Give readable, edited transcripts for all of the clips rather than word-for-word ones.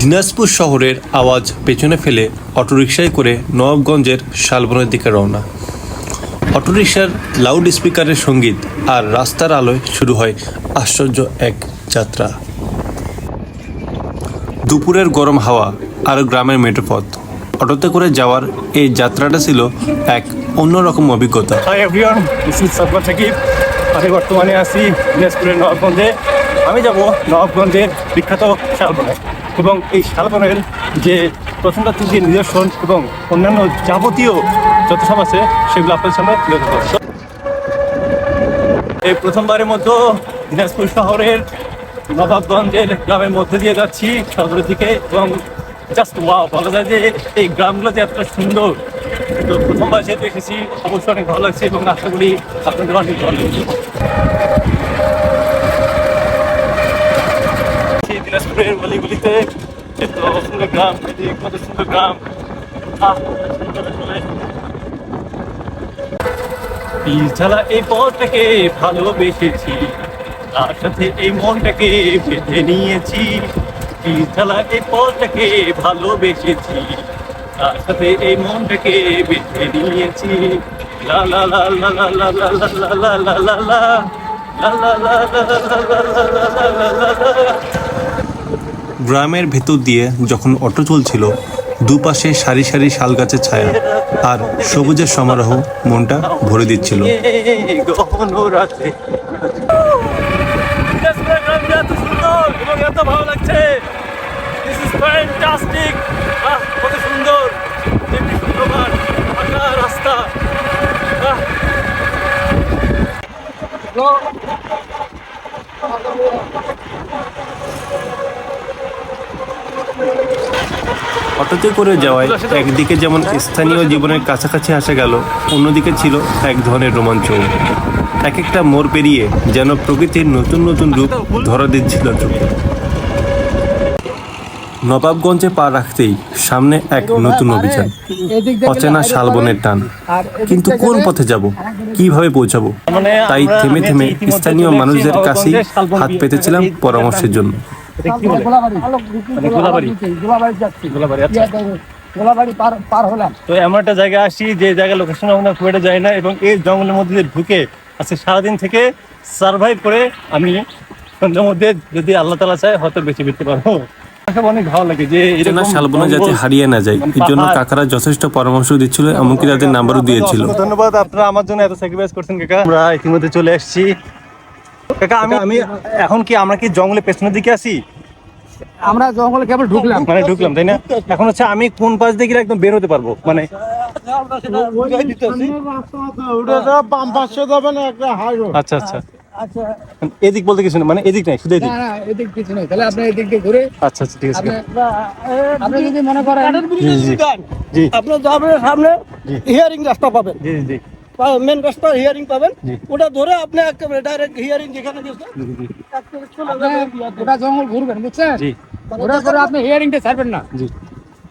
দিনাজপুর শহরের আওয়াজ পেছনে ফেলে অটোরিকশায় করে নবাবগঞ্জের শালবনের দিকে রওনা। অটোরিকশার লাউড স্পিকারের সঙ্গীত আর রাস্তার আলোয় শুরু হয় আশ্চর্য এক যাত্রা। দুপুরের গরম হাওয়া আর গ্রামের মেঠোপথ, অটোতে করে যাওয়ার এই যাত্রাটা ছিল এক অন্যরকম অভিজ্ঞতা। Hi everyone, this is Sabbir Sakib. আমি বর্তমানে আছি দিনাজপুরের নবাবগঞ্জে। আমি যাব নবাবগঞ্জের বিখ্যাত শালবনে এবং এই শালবনের যে প্রত্নতাত্ত্বিক যে নিদর্শন এবং অন্যান্য যাবতীয় যত সব আছে সেগুলো আপনার সামনে তুলে ধরব। এই প্রথমবারের মতো দিনাজপুর শহরের নবাবগঞ্জের গ্রামের মধ্যে দিয়ে যাচ্ছি শালবনের দিকে এবং জাস্ট ওয়াও, বলা যায় যে এই গ্রামগুলো যে এতটা সুন্দর। তো প্রথমবার যেহেতু এসেছি অবশ্যই অনেক ভালো লাগছে এবং আশা করি আপনাদের অনেক ভালো লাগছে। দিনাজপুরের গলিগুলিতে এত সুন্দর গ্রাম, কত সুন্দর গ্রাম। ঝালা এই পথটাকে ভালোবেসেছি, তার সাথে এই মনটাকে বেঁধে নিয়েছি। ঝালা এই পথটাকে ভালোবেসেছি, তার সাথে এই মনটাকে বেঁধে নিয়েছি। লা লা লা লা লা লা লা লা লা লা লা লা। গ্রামের ভেতর দিয়ে যখন অটো চলছিল, দুপাশে সারি সারি শাল গাছের ছায়া আর সবুজের সমারোহ মনটা ভরে দিচ্ছিল। এত ভালো লাগছে, কত সুন্দর রাস্তা। অটোতে করে যাওয়ায় একদিকে যেমন স্থানীয় জীবনের কাছাকাছি আসা গেল, অন্যদিকে ছিল এক ধরনের রোমাঞ্চ। এক একটা মোড় পেরিয়ে যেন প্রকৃতির নতুন নতুন রূপ ধরা দিচ্ছিল চোখে। নবাবগঞ্জে পা রাখতেই সামনে এক নতুন অভিযান, অচেনা শালবনের টান। কিন্তু কোন পথে যাব, কিভাবে পৌঁছাবো, তাই থেমে থেমে স্থানীয় মানুষদের কাছেই হাত পেতেছিলাম পরামর্শের জন্য। তো এমন একটা জায়গায় আসি যে জায়গায় লোকেশন আমরা খুব একটা যাই না এবং এই জঙ্গলের মধ্যে ঢুকে আজকে সারাদিন থেকে সার্ভাইভ করে আমি সন্ধ্যার মধ্যে যদি আল্লাহ তাআলা চায় হয়তো বেঁচে ফিরতে পারবো। অনেক ভালো লাগে যে শালবনে যাতে হারিয়ে না যায়, এর জন্য কাকারা যথেষ্ট পরামর্শ দিচ্ছিল, এমনকি তাদের নাম্বারও দিয়েছিল। ধন্যবাদ, আপনারা আমার জন্য এত স্যাক্রিফাইস করছেন কাকা। আমরা ইতিমধ্যে চলে আসছি কাকা। আমি এখন কি আমরা কি জঙ্গলের পেছনের দিকে আছি? আমরা জঙ্গলে কেবল ঢুকলাম, মানে ঢুকলাম, তাই না? এখন হচ্ছে আমি কোন পাশ দিয়ে গেলে একদম বের হতে পারবো? মানে আচ্ছা আচ্ছা, এদিক বলতে কিছু না, মানে এদিক নাই, শুধু এদিক। এদিক কিছু নাই, তাহলে আপনি এদিক দিয়ে ঘুরে। আচ্ছা আচ্ছা, ঠিক আছে। আপনি যদি মনে করেন জি জি জি, আপনি যাবেন সামনে হিয়ারিং রাস্তা পাবেন, জি জি, মেন রাস্তা হিয়ারিং পাবেন, ওটা ধরে আপনি একেবারে ডাইরেক্ট হিয়ারিং যেখানে গেছে ওটা জঙ্গল ঘুরবেন, বুঝছেন? জি, ওটা করে আপনি হিয়ারিংটা ছাড়বেন না, জি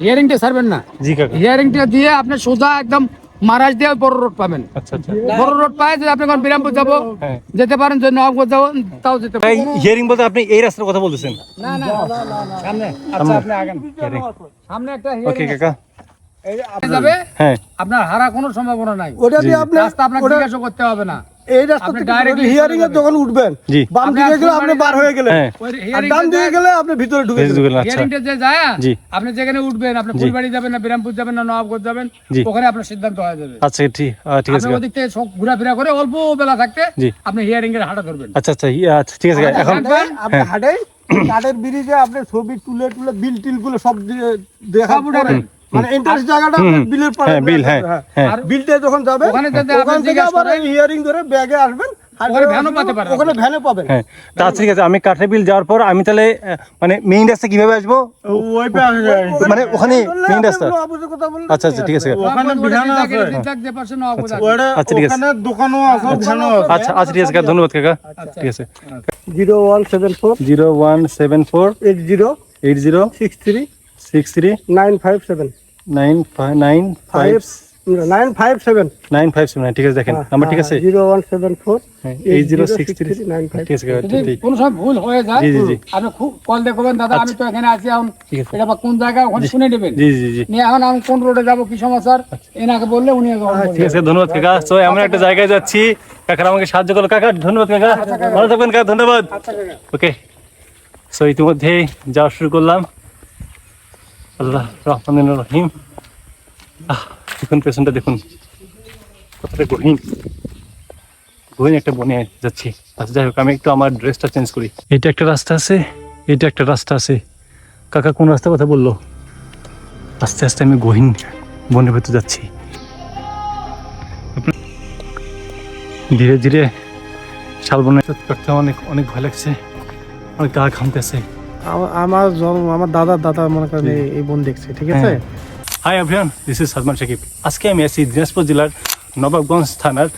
হিয়ারিংটা ছাড়বেন না। জি কাকা, হিয়ারিংটা দিয়ে আপনি সোজা একদম মারাজ দিয়ে বড় রোড পাবেন। আচ্ছা আচ্ছা। বড় রোড পায় যদি আপনি কোন বিরামপুর যাবো যেতে পারেন, যদি নবাবগঞ্জ যাবো তাও যেতে পারেন। হিয়ারিং বলতে আপনি এই রাস্তার কথা বলতেছেন? না না, সামনে। আচ্ছা, আপনি আগান, সামনে একটা ওকে কাকা যাবে। হ্যাঁ, আপনার হারা কোনো সম্ভাবনা নাই। ওটা দিয়ে আপনি রাস্তা আপনাকে জিজ্ঞাসা করতে হবে না। এই রাস্তা থেকে ডাইরেক্ট হিয়ারিং এর যখন উঠবেন, জি, বাম দিকে গেলে আপনি বার হয়ে গেলেন, হ্যাঁ, আর ডান দিকে গেলে আপনি ভিতরে ঢুকে গেলেন। আচ্ছা হিয়ারিংটা যে যায়, জি, আপনি যেখানে উঠবেন, আপনি ফুলবাড়ি যাবেন না বিরামপুর যাবেন না নবাবগঞ্জ যাবেন, জি, ওখানে আপনার সিদ্ধান্ত হয়ে যাবে। আচ্ছা ঠিক আছে। আপনি ওদিক থেকে ঘোরাফেরা করে অল্প বেলা থাকতে জি, আপনি হিয়ারিং এর হাঁটা ধরবেন। আচ্ছা আচ্ছা, আচ্ছা ঠিক আছে। এখন আপনি হাঁটে কাঠের ব্রিজে আপনি ছবি তুলে তুলে বিল টিল গুলো সব দেখা উঠাবেন, মানে ইন্টারেস্ট জায়গাটা আপনি বিলের পরে, হ্যাঁ বিল, হ্যাঁ হ্যাঁ, আর বিলটা যখন যাবে ওখানে যদি ওখান আপনি থেকে জিজ্ঞাসা আবার করেন, হিয়ারিং ধরে ব্যাগে আসবেন, ওখানে ভ্যানও পেতে পারেন, ওখানে ভ্যানে পাবেন। হ্যাঁ তা ঠিক আছে। আমি কাঠের বিল যাওয়ার পর আমি তাহলে মানে মেইন রাস্তা কিভাবে আসবো? ওই পাশে মানে ওখানে মেইন রাস্তা। অবশ্যই কথা বলুন। আচ্ছা আচ্ছা, ঠিক আছে। ওখানে বিধান আছে, যে পাশে নবাবগঞ্জ আছে। আচ্ছা ঠিক আছে, ওখানে দোকানও আছে, ভ্যানও আছে। আচ্ছা আচ্ছা ঠিক আছে কাকা, ধন্যবাদ কাকা। ঠিক আছে। 0174 0174 80 80 63 63 957 957 957 957 ঠিক আছে দেখেন নাম্বার ঠিক আছে 0174 8063 ঠিক আছে যদি কোনো সময় ভুল হয়ে যায় জি জি জি আপনি খুব কল দিয়ে করবেন দাদা আমি তো এখানে আছি এখন ঠিক আছে এটা বা কোন জায়গায় ওখানে শুনে নেবেন জি জি জি নিয়ে এখন আমি কোন রোডে যাবো কি সমাচার এনাকে বললে উনি ঠিক আছে ধন্যবাদ কাকা তো এমন একটা জায়গায় যাচ্ছি কাকারা আমাকে সাহায্য করলো কাকা ধন্যবাদ কাকা ভালো থাকবেন কাকা ধন্যবাদ ওকে সো ইতিমধ্যেই যাওয়া শুরু করলাম আল্লাহ রহমানির রহিম দেখুন পেছনটা দেখুন কতটা গহীন গহীন একটা বনে যাচ্ছি আচ্ছা যাই হোক আমি একটু আমার ড্রেসটা চেঞ্জ করি এটা একটা রাস্তা আছে এটা একটা রাস্তা আছে কাকা কোন রাস্তার কথা বললো আস্তে আস্তে আমি গহীন বনের ভেতর যাচ্ছি ধীরে ধীরে শালবনে করতে অনেক অনেক ভয় লাগছে অনেক গা ঘামতেছে আমার দাদা মনে করেন এই বোন দেখছে ঠিক আছে high everyone this is Salman Shakib আজকে আমি আছি দিনাজপুর জেলার নবাবগঞ্জ থানার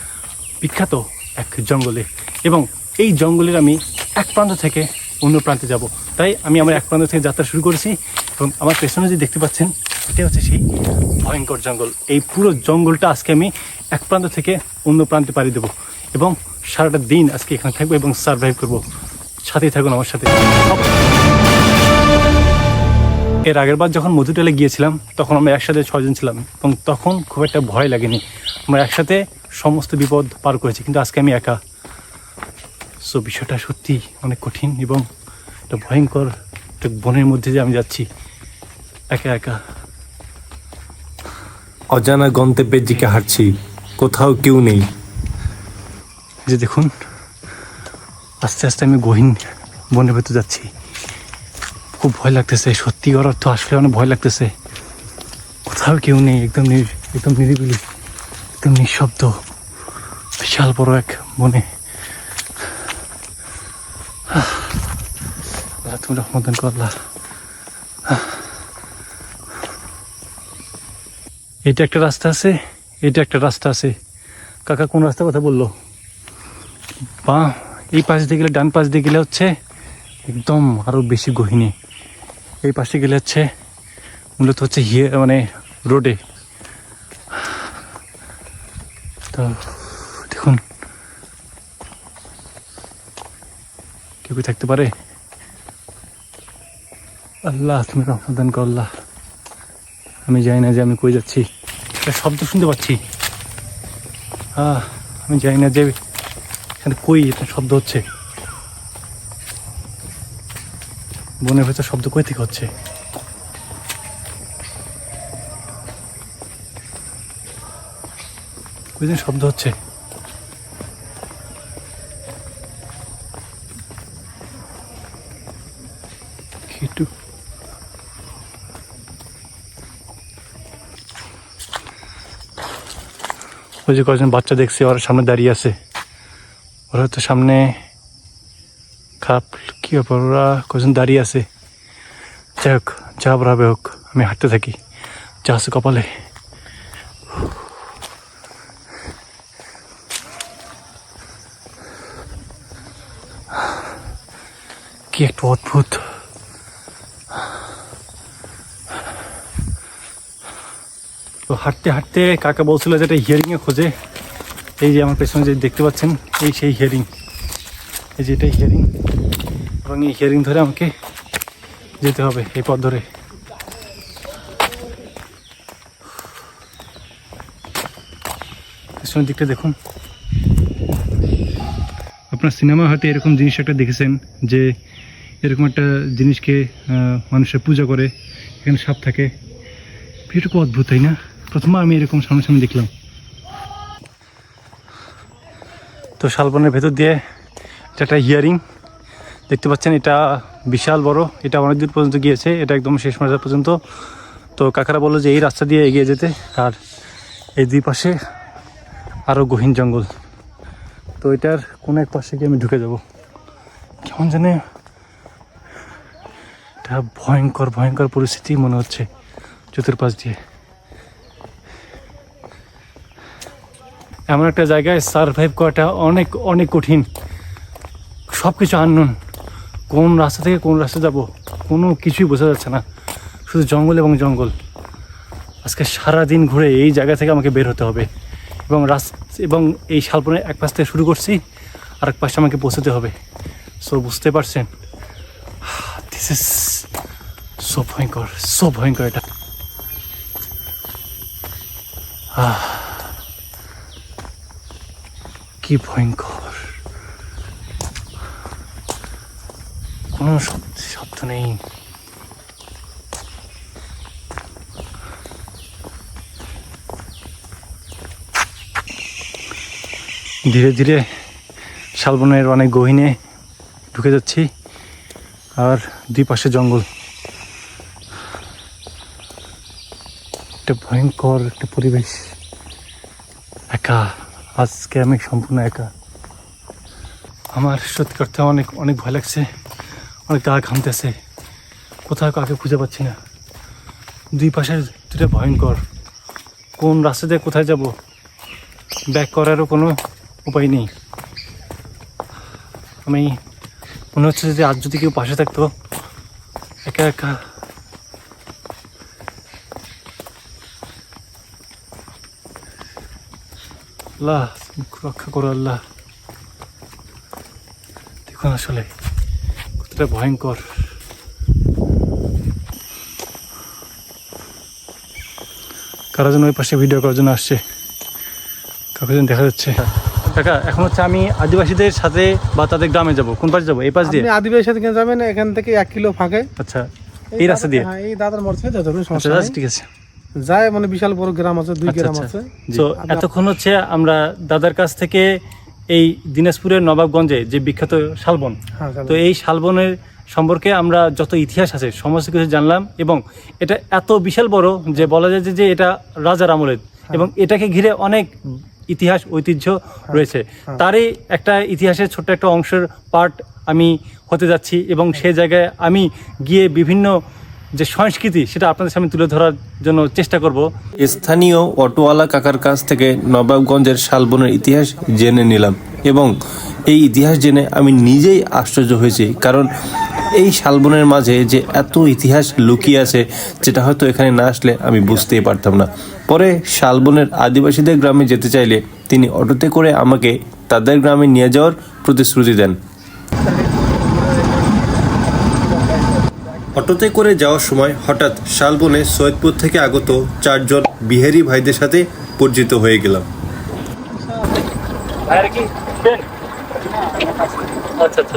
বিখ্যাত এক জঙ্গলে এবং এই জঙ্গলের আমি এক প্রান্ত থেকে অন্য প্রান্তে যাব তাই আমি আমার এক প্রান্ত থেকে যাত্রা শুরু করেছি এবং আমার পেছনে যে দেখতে পাচ্ছেন এটা হচ্ছে সেই ভয়ঙ্কর জঙ্গল এই পুরো জঙ্গলটা আজকে আমি এক প্রান্ত থেকে অন্য প্রান্তে পাড়ি দেবো এবং সারাটা দিন আজকে এখানে থাকবো এবং সার্ভাইভ করবো সাথেই থাকুন আমার সাথে এর আগের বার যখন মধুটেলে গিয়েছিলাম তখন আমরা একসাথে 6 জন ছিলাম এবং তখন খুব একটা ভয় লাগেনি আমরা একসাথে সমস্ত বিপদ পার করেছি কিন্তু আজকে আমি একা সো বিষয়টা সত্যি অনেক কঠিন এবং একটা ভয়ঙ্কর একটা বনের মধ্যে যে আমি যাচ্ছি একা একা অজানা গন্তব্যের দিকে হাঁটছি, কোথাও কেউ নেই। যে দেখুন আস্তে আস্তে আমি গহীন বনের ভেতর যাচ্ছি, খুব ভয় লাগতেছে, সত্যি করার তো আসলে অনেক ভয় লাগতেছে। কোথাও কেউ নেই, একদম একদম নিরিবিলি, একদম নিঃশব্দ, বিশাল বড় এক বনে। তুমি রহমদান করলা। এটা একটা রাস্তা আছে, এটা একটা রাস্তা আছে। কাকা কোন রাস্তার কথা বললো? বা এই পাশ দিয়ে গেলে, ডান পাশ দিয়ে গেলে হচ্ছে একদম আরো বেশি গহীনে, এই পাশে গেলে হচ্ছে মূলত হচ্ছে মানে রোডে। তো দেখুন কেউ কি থাকতে পারে? আল্লাহ তুমি রহমদান করল্লাহ। আমি জানি না যে আমি কই যাচ্ছি, একটা শব্দ শুনতে পাচ্ছি। আমি জানি না যে এখানে কই একটা শব্দ হচ্ছে, বনের ভেতর শব্দ কই থেকে হচ্ছে। কই যেন শব্দ হচ্ছে। একটু ওই যে কয়েকজন বাচ্চা দেখছি, ওরা সামনে দাঁড়িয়ে আছে, ওরা তো সামনে খারাপ কি ব্যাপার, ওরা কয়েকজন দাঁড়িয়ে আছে। যাই হোক, যা ভাবে হোক, আমি হাঁটতে থাকি, যা আছে কপালে। কি একটু অদ্ভুত। তো হাঁটতে হাঁটতে কাকা বলছিল যে এটা হিয়ারিংয়ে খোঁজে। এই যে আমার পেছনে যে দেখতে পাচ্ছেন, এই সেই হিয়ারিং, এই যে এটাই হিয়ারিং, এবং এই হিয়ারিং ধরে আমাকে যেতে হবে এই পথ ধরে। পেছনের দিকটা দেখুন। আপনার সিনেমা হয়তো এরকম জিনিস একটা দেখেছেন যে এরকম একটা জিনিসকে মানুষের পূজা করে, এখানে সাপ থাকে। এটুকু অদ্ভুত, তাই না? প্রথমে আমি এরকম সামনাসামনি দেখলাম। তো শালবনের ভেতর দিয়ে এটা একটা হিয়ারিং দেখতে পাচ্ছেন, এটা বিশাল বড়, এটা অনেক দূর পর্যন্ত গিয়েছে, এটা একদম শেষ মাথা পর্যন্ত। তো কাকারা বললো যে এই রাস্তা দিয়ে এগিয়ে যেতে, আর এই দুই পাশে আরও গহীন জঙ্গল। তো এটার কোনো এক পাশে গিয়ে আমি ঢুকে যাব। কেমন জানে এটা ভয়ঙ্কর ভয়ঙ্কর পরিস্থিতি মনে হচ্ছে চতুর্পাশ দিয়ে। এমন একটা জায়গায় সারভাইভ করাটা অনেক অনেক কঠিন, সব কিছু আননোন। কোন রাস্তা থেকে কোন রাস্তা যাব কোনো কিছুই বোঝা যাচ্ছে না, শুধু জঙ্গল এবং জঙ্গল। আজকে সারাদিন ঘুরে এই জায়গা থেকে আমাকে বের হতে হবে এবং এই শালবনের এক পাশ থেকে শুরু করছি, আরেক পাশে আমাকে পৌঁছতে হবে। সো বুঝতে পারছেন, দিস ইজ সো ভয়ঙ্কর এটা। কি ভয়ঙ্কর, কোনো শব্দ নেই। ধীরে ধীরে শালবনের অনেক গহীনে ঢুকে যাচ্ছি, আর দুই পাশে জঙ্গল। একটা ভয়ঙ্কর একটা পরিবেশ, একা। আজকে আমি সম্পূর্ণ একা। আমার সত্যি করতে অনেক অনেক ভয় লাগছে, অনেক গা ঘামতেছে, কোথাও কাউকে খুঁজে পাচ্ছি না। দুই পাশের দুটো ভয়ঙ্কর, কোন রাস্তা দিয়ে কোথায় যাব, ব্যাক করারও কোনো উপায় নেই। আমি মনে হচ্ছে যে আজ যদি কেউ পাশে থাকতো, একা একা আল্লাহ রক্ষা করো আল্লাহ। দেখুন আসলে কতটা ভয়ঙ্কর। কারা যেন ওই পাশে ভিডিও করার জন্য আসছে, কাউকে যেন দেখা যাচ্ছে। কাকা, এখন হচ্ছে আমি আদিবাসীদের সাথে বা তাদের গ্রামে যাব। কোন পাশে যাবো? এই পাশ দিয়ে? আপনি আদিবাসীর সাথে কেন যাবেন? এখান থেকে 1 কিলো ফাঁকে। আচ্ছা, এই রাস্তা দিয়ে? হ্যাঁ, এই দাদার মোড় থেকে যেতে হবে, আচ্ছা, সমস্যা নেই। ঠিক আছে। যায় মানে বিশাল বড় গ্রাম আছে, 2 গ্রাম আছে। তো এতক্ষণ হচ্ছে আমরা দাদার কাছ থেকে এই দিনাজপুরের নবাবগঞ্জে যে বিখ্যাত শালবন, তো এই শালবনের সম্পর্কে আমরা যত ইতিহাস আছে সমস্ত কিছু জানলাম। এবং এটা এত বিশাল বড় যে বলা যায় যে এটা রাজার আমলের, এবং এটাকে ঘিরে অনেক ইতিহাস ঐতিহ্য রয়েছে। তারই একটা ইতিহাসের ছোট্ট একটা অংশের পার্ট আমি হতে যাচ্ছি, এবং সেই জায়গায় আমি গিয়ে বিভিন্ন যে সংস্কৃতি সেটা আপনাদের সামনে তুলে ধরার জন্য চেষ্টা করব। স্থানীয় অটোওয়ালা কাকার কাছ থেকে নবাবগঞ্জের শালবনের ইতিহাস জেনে নিলাম, এবং এই ইতিহাস জেনে আমি নিজেই আশ্চর্য হয়েছি, কারণ এই শালবনের মাঝে যে এত ইতিহাস লুকিয়ে আছে, যেটা হয়তো এখানে না আসলে আমি বুঝতেই পারতাম না। পরে শালবনের আদিবাসীদের গ্রামে যেতে চাইলে তিনি অটোতে করে আমাকে তাদের গ্রামে নিয়ে যাওয়ার প্রতিশ্রুতি দেন। অটোতে করে যাওয়ার সময় হঠাৎ শালবনে সৈয়দপুর থেকে আগত 4 জন বিহারি ভাইদের সাথে পরিচিত হয়ে গেলাম।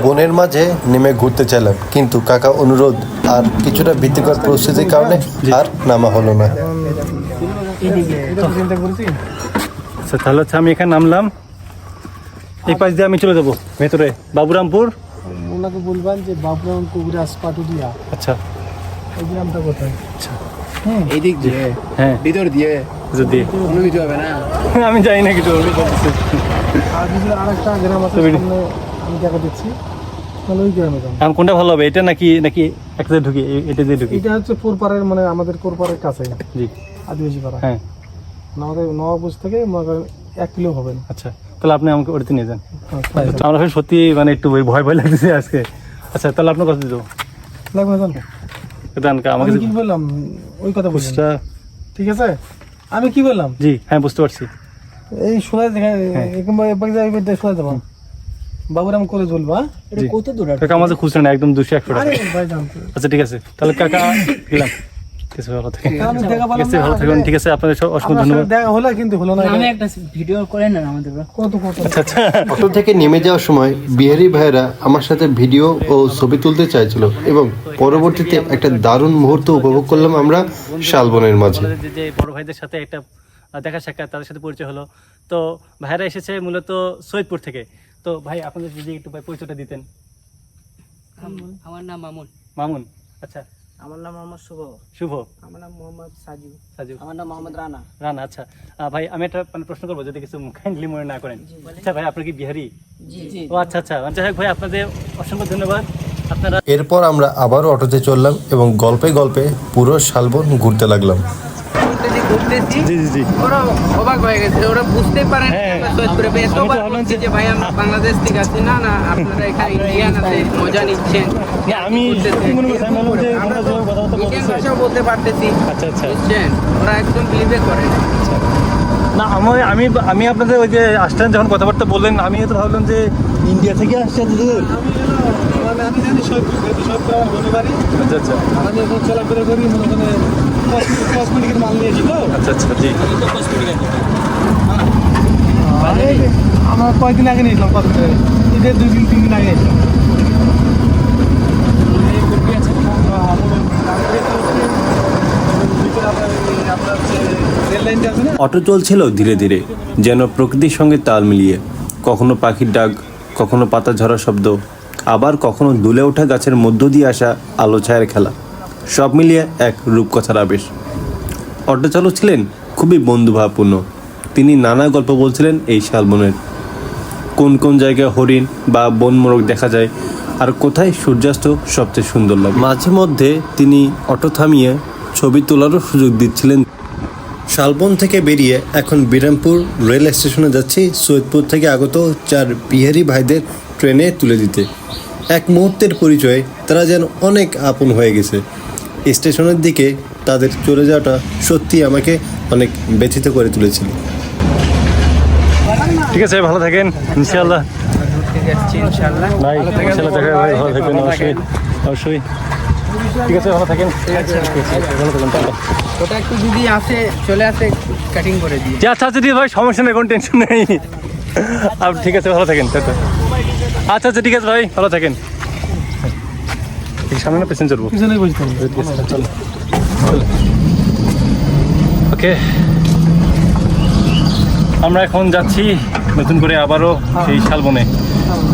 বনের মাঝে নেমে ঘুরতে চাইলাম, কিন্তু কাকা অনুরোধ আর কিছুটা ভীতিকর পরিস্থিতির কারণে আর নামা হলো না। আচ্ছা, তাহলে হচ্ছে আমি এখানে নামলাম, এই পাশ দিয়ে আমি চলে যাবো ভেতরে বাবুরামপুর। ওনাকে বলবেন যে বাবুরাম কুবরাস পাটুদিয়া। আচ্ছা, এই গ্রামটা কোথায়? আচ্ছা, এই দিক দিয়ে, হ্যাঁ, ভিতর দিয়ে যদি কোনো কিছু হবে না। আমি জানি না কিছু। আর ভিতরে আরেকটা গ্রাম আছে, সামনে আমি দেখা দিচ্ছি, তাহলে ওই গ্রামে যাবো। এখন কোনটা ভালো হবে, এটা নাকি নাকি একসাথে ঢুকি? এটা দিয়ে ঢুকি? এটা হচ্ছে পোরপাড়ের, মানে আমাদের কোরপাড়ের কাছে, জি, আদিবাসী পাড়া। হ্যাঁ, আমাদের নবাবগঞ্জ থেকে মনে করেন 1 কিলো হবে না। আচ্ছা, তাহলে আপনি আমাকে ওটাতে নিয়ে যান। হ্যাঁ, আমার আসলে সত্যি মানে একটু ভয় ভয় লাগতেছে আজকে। আচ্ছা, তাহলে আপনার কথা দিতে লাগবে না। আমাকে আমি কি বললাম ওই কথা বলছি, বুঝটা। ঠিক আছে? আমি কি বললাম? জি, হ্যাঁ, বুঝতে পারছি। এই শোনা শোনা দেবো বাবুরাম করে চলবা। জি। কত দূর? কাকা আমাদের খুচরা না, একদম 200-100 টাকা। আরে ভাই জানতো। আচ্ছা, ঠিক আছে, তাহলে কাকা গেলাম। কিছু ভালো থাকেন। আমি দেখা পেলাম কিছু না, ভালো থাকুন। ঠিক আছে, আপনাদের অসংখ্য আপনার সাথে ধন্যবাদ। দেখা হলো কিন্তু হলো না। আমি একটা ভিডিও করে না আমাদের কত কত আচ্ছা, আচ্ছা, অটো থেকে নেমে যাওয়ার সময় বিহারি ভাইয়েরা আমার সাথে ভিডিও ও ছবি তুলতে চাইছিল, এবং পরবর্তীতে একটা দারুণ মুহূর্ত উপভোগ করলাম আমরা শালবনের মাঝে। যে বড় ভাইদের সাথে একটা দেখা সাক্ষাৎ, তাদের সাথে পরিচয় হলো। তো ভাইরা এসেছে মূলত সৈয়দপুর থেকে। তো ভাই, আপনাদের যদি একটু ভাই পরিচয়টা দিতেন। আমার নাম মামুন। মামুন, আচ্ছা। আমার নাম মোহাম্মদ শুভ। শুভ। আমার নাম মোহাম্মদ সাজু। সাজু। আমার নাম মোহাম্মদ রানা। রানা, আচ্ছা। ভাই, আমি একটা প্রশ্ন করবো, যদি কিছু কাইন্ডলি মনে না করেন। আচ্ছা ভাই, আপনি কি বিহারি? জি। ও আচ্ছা, আচ্ছা। যাই হোক ভাই, আপনাদের অসংখ্য ধন্যবাদ। আপনারা এরপর আমরা আবারও অটোতে চললাম এবং গল্পে গল্পে পুরো শালবন ঘুরতে লাগলাম। ঘুরতেছি, জি জি জি ওরা অবাক হয়ে গেছে, ওরা বুঝতেই পারে না হ্যাঁ। আমরা সৈয়দপুরে এতবার আমি তো ভাবলাম বলছি যে- যে ভাই আমরা বাংলাদেশ থেকে আসছি, না না আপনারা এখানে ইন্ডিয়ান আছে, মজা নিচ্ছেন। না, আমি কি মনে করছি, আমি ভাবলাম যে আমরা তো কথাবার্তা ইন্ডিয়ান বলতেছে। ভাষাও বলতে পারতেছি, আচ্ছা আচ্ছা বুঝছেন, ওরা একদম বিলিভে করে না। না আমি আমি আপনাদের ওই যে আসছেন যখন কথাবার্তা বললেন, আমি তো ভাবলাম যে ইন্ডিয়া থেকে আসছে এত দূর। আমি জানি সৈয়দপুর আমার বোনের বাড়ি। আচ্ছা আচ্ছা আর আমি এখন চলাফেরা করি মনে করেন কসমেটিকের মাল নিয়েছি তো। আচ্ছা আচ্ছা জি আমরা কয়েকদিন আগে নিয়েছিলাম, ঈদের 2-3 দিন আগে নিয়েছিলাম। আপনার রেল লাইনটা আছে না, অটো চলছিল ধীরে ধীরে, যেন প্রকৃতির সঙ্গে তাল মিলিয়ে। কখনো পাখির ডাক, কখনো পাতা ঝরা শব্দ, আবার কখনো দুলে ওঠা গাছের মধ্য দিয়ে আসা আলো ছায়ার খেলা, সব মিলিয়ে এক রূপকথার আবেশ। অটো চালক ছিলেন খুবই বন্ধুভাবপূর্ণ। তিনি নানা গল্প বলছিলেন এই শালবনের, কোন কোন জায়গায় হরিণ বা বনমোরগ দেখা যায়, আর কোথায় সূর্যাস্ত সবচেয়ে সুন্দর লাগে। মাঝে মধ্যে তিনি অটো থামিয়ে ছবি তোলারও সুযোগ দিচ্ছিলেন। শালবন থেকে বেরিয়ে এখন বিরামপুর রেল স্টেশনে যাচ্ছি সৈয়দপুর থেকে আগত 4 বিহারি ভাইদের ট্রেনে তুলে দিতে। এক মুহূর্তের পরিচয়ে তারা যেন অনেক আপন হয়ে গেছে। স্টেশনের দিকে তাদের চলে যাওয়াটা সত্যি আমাকে অনেক ব্যথিত করে তুলেছিল। ঠিক আছে, ভালো থাকেন ইনশাআল্লাহ। ঘুরতে যাচ্ছি ইনশাআল্লাহ। ভাই ইনশাআল্লাহ দেখা হবে, ভাই ভালো থাকবেন অবশ্যই অবশ্যই। ঠিক আছে, ভালো থাকেন। ভালো থাকেন তাহলে। ওটা একটু যদি আসে চলে আসে কাটিং করে দিই। যে আচ্ছা আচ্ছা ঠিক আছে ভাই, সমস্যা নেই, কোনো টেনশন নেই। ঠিক আছে, ভালো থাকেন। আচ্ছা আচ্ছা ঠিক আছে ভাই, ভালো থাকেন। সামনে না পেছনে চলবো? পিছনে বসতাম। চলো ওকে, আমরা এখন যাচ্ছি নতুন করে আবারও সেই শালবনে,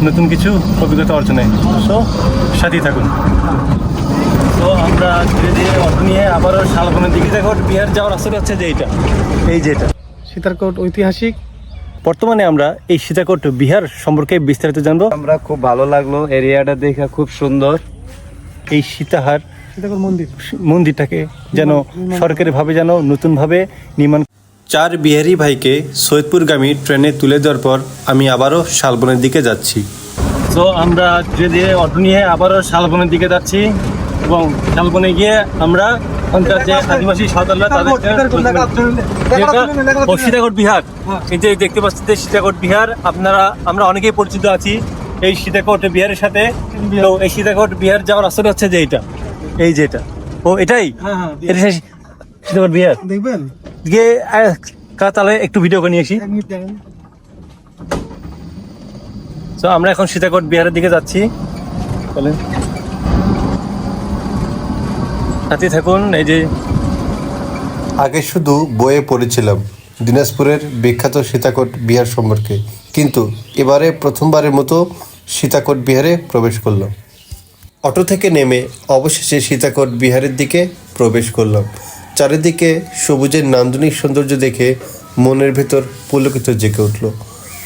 নতুন কিছু অভিজ্ঞতা অর্জনে। তো সাথেই থাকুন। তো আমরা ধীরে ধীরে অটো নিয়ে আবারও শালবনের দিকে দেখো, বিহার যাওয়ার রাস্তাটা হচ্ছে যে এইটা, এই যেটা সীতারকোট ঐতিহাসিক। বর্তমানে আমরা এই সীতাকোট বিহার সম্পর্কে বিস্তারিত জানবো। আমরা খুব ভালো লাগলো, এরিয়াটা দেখে খুব সুন্দর। এই সীতাহার সীতাকোট মন্দির মন্দিরটাকে যেন সরকারিভাবে যেন নতুনভাবে নির্মাণ। 4 বিহারি ভাইকে সৈয়দপুরগামী ট্রেনে তুলে দেওয়ার পর আমি আবারও শালবনের দিকে যাচ্ছি। তো আমরা ধীরে ধীরে অটো নিয়ে আবারও শালবনের দিকে যাচ্ছি এবং শালবনে গিয়ে আমরা ওখানকার যে আদিবাসী সাঁওতালরা তাদের সীতাকোট বিহার, এই যে দেখতে পাচ্ছি যে সীতাকোট বিহার, আমরা অনেকেই পরিচিত আছি এই সীতাকোট বিহারের সাথে। তো এই সীতাকোট বিহার যাওয়ার রাস্তাটা হচ্ছে যে এইটা, এই যেটা, ও এটাই, এটা সেই সীতাকোট বিহার। দেখবেন গিয়ে তাহলে একটু ভিডিও করে নিয়ে আসি। তো আমরা এখন সীতাকোট বিহারের দিকে যাচ্ছি, বলেন সাথে থাকুন। এই যে আগে শুধু বইয়ে পড়েছিলাম দিনাজপুরের বিখ্যাত সীতাকোট বিহার সম্পর্কে, কিন্তু এবারে প্রথমবারের মতো সীতাকোট বিহারে প্রবেশ করলাম। অটো থেকে নেমে অবশেষে সীতাকোট বিহারের দিকে প্রবেশ করলাম। চারিদিকে সবুজের নান্দনিক সৌন্দর্য দেখে মনের ভেতর পুলকিত জেগে উঠল।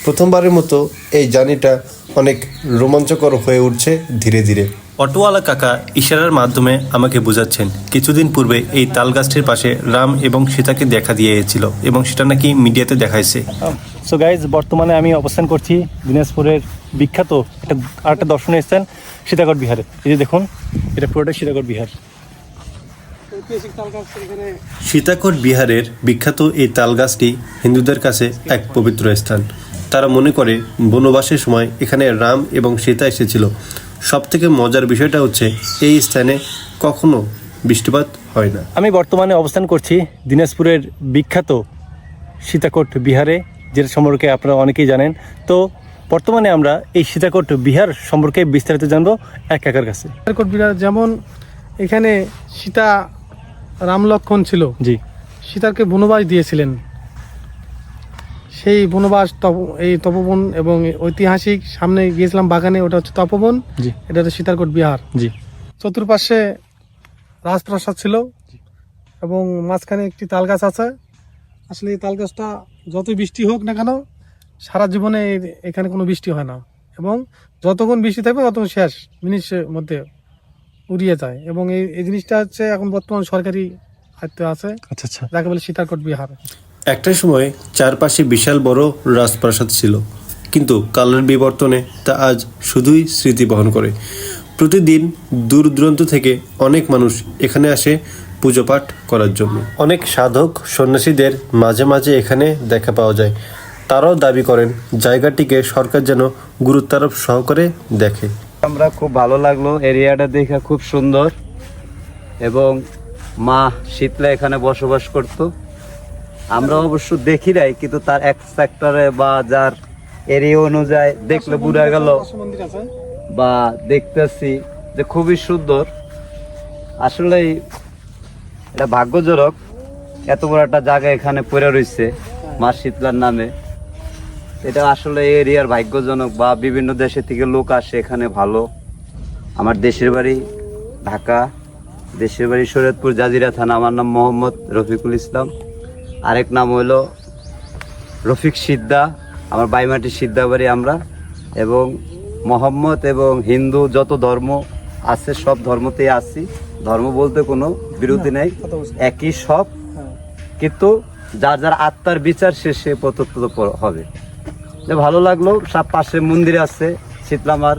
প্রথমবারের মতো এই জার্নিটা অনেক রোমাঞ্চকর হয়ে উঠছে ধীরে ধীরে। অটোওয়ালা কাকা ইশারার মাধ্যমে আমাকে বোঝাচ্ছেন কিছুদিন পূর্বে এই তাল গাছটির পাশে রাম এবং সীতাকে দেখা দিয়েছিল এবং সেটা নাকি মিডিয়াতে দেখাইছে। সো গাইজ, বর্তমানে আমি অবস্থান করছি দিনাজপুরের বিখ্যাত আরেকটা দর্শনীয় স্থান সীতাকোট বিহারে। এই যে দেখুন, এটা পুরোটাই সীতাকোট বিহার। সীতাকোট বিহারের বিখ্যাত এই তাল গাছটি হিন্দুদের কাছে এক পবিত্র স্থান। তারা মনে করে বনবাসের সময় এখানে রাম এবং সীতা এসেছিল। সবথেকে মজার বিষয়টা হচ্ছে এই স্থানে কখনো বৃষ্টিপাত হয় না। আমি বর্তমানে অবস্থান করছি দিনাজপুরের বিখ্যাত সীতাকোট বিহারে, যেটা সম্পর্কে আপনারা অনেকেই জানেন। তো বর্তমানে আমরা এই সীতাকোট বিহার সম্পর্কে বিস্তারিত জানবো এক কাকার কাছে। সীতারকোট বিহার, যেমন এখানে সীতা রাম লক্ষ্মণ ছিল, জি, সীতাকে বনবাস দিয়েছিলেন। সেই বনবাস এই তপবন এবং ঐতিহাসিক সামনে গিয়েছিলাম বাগানে, ওটা হচ্ছে তপবন, জি, এটা হচ্ছে সীতারকোট বিহার। জি, চতুর্পাশে রাজপ্রাসাদ ছিল এবং মাঝখানে একটি তাল গাছ আছে। আসলে এই তাল গাছটা যতই বৃষ্টি হোক না কেন সারা জীবনে এখানে কোনো বৃষ্টি হয় না, এবং যতক্ষণ বৃষ্টি থাকবে ততক্ষণ শেষ মিনিটের মধ্যে উড়িয়ে যায়। এবং এই জিনিসটা হচ্ছে এখন বর্তমান সরকারি খাদ্য আছে, আচ্ছা আচ্ছা। যাকে বলে সীতাকোট বিহার। একটা সময় চারপাশে বিশাল বড় রাজপ্রাসাদ ছিল, কিন্তু কালের বিবর্তনে তা আজ শুধুই স্মৃতি বহন করে। প্রতিদিন দূর দূরান্ত থেকে অনেক মানুষ এখানে আসে পুজো পাঠ করার জন্য। অনেক সাধক সন্ন্যাসীদের মাঝে মাঝে এখানে দেখা পাওয়া যায়। তারাও দাবি করেন জায়গাটিকে সরকার যেন গুরুত্বারোপ সহকারে দেখে। আমরা খুব ভালো লাগলো, এরিয়াটা দেখে খুব সুন্দর। এবং মা শীতলা এখানে বসবাস করত। আমরা অবশ্য দেখি নাই, কিন্তু তার এক সেক্টরে বা যার এরিয়া অনুযায়ী দেখলে বোঝা গেল মন্দির আছে। বা দেখতেছি যে খুবই সুন্দর। আসলে এটা ভাগ্যজনক, এত বড় একটা জায়গা এখানে পড়ে রয়েছে মা শীতলার নামে। এটা আসলে এরিয়ার ভাগ্যজনক, বা বিভিন্ন দেশে থেকে লোক আসে এখানে ভালো। আমার দেশের বাড়ি ঢাকা, দেশের বাড়ি শরীয়তপুর জাজিরা থানা। আমার নাম মোহাম্মদ রফিকুল ইসলাম, আরেক নাম হলো রফিক সিদ্দা। আমার বাইমাটি সিদ্দা বাড়ি আমরা। এবং মোহাম্মদ এবং হিন্দু যত ধর্ম আছে সব ধর্মতেই আছি। ধর্ম বলতে কোনো বিরোধী নেই, একই সব। কিন্তু যার যার আত্মার বিচার শেষে পতত্ব হবে। যে ভালো লাগলো, সব পাশে মন্দির আছে। শীতলামার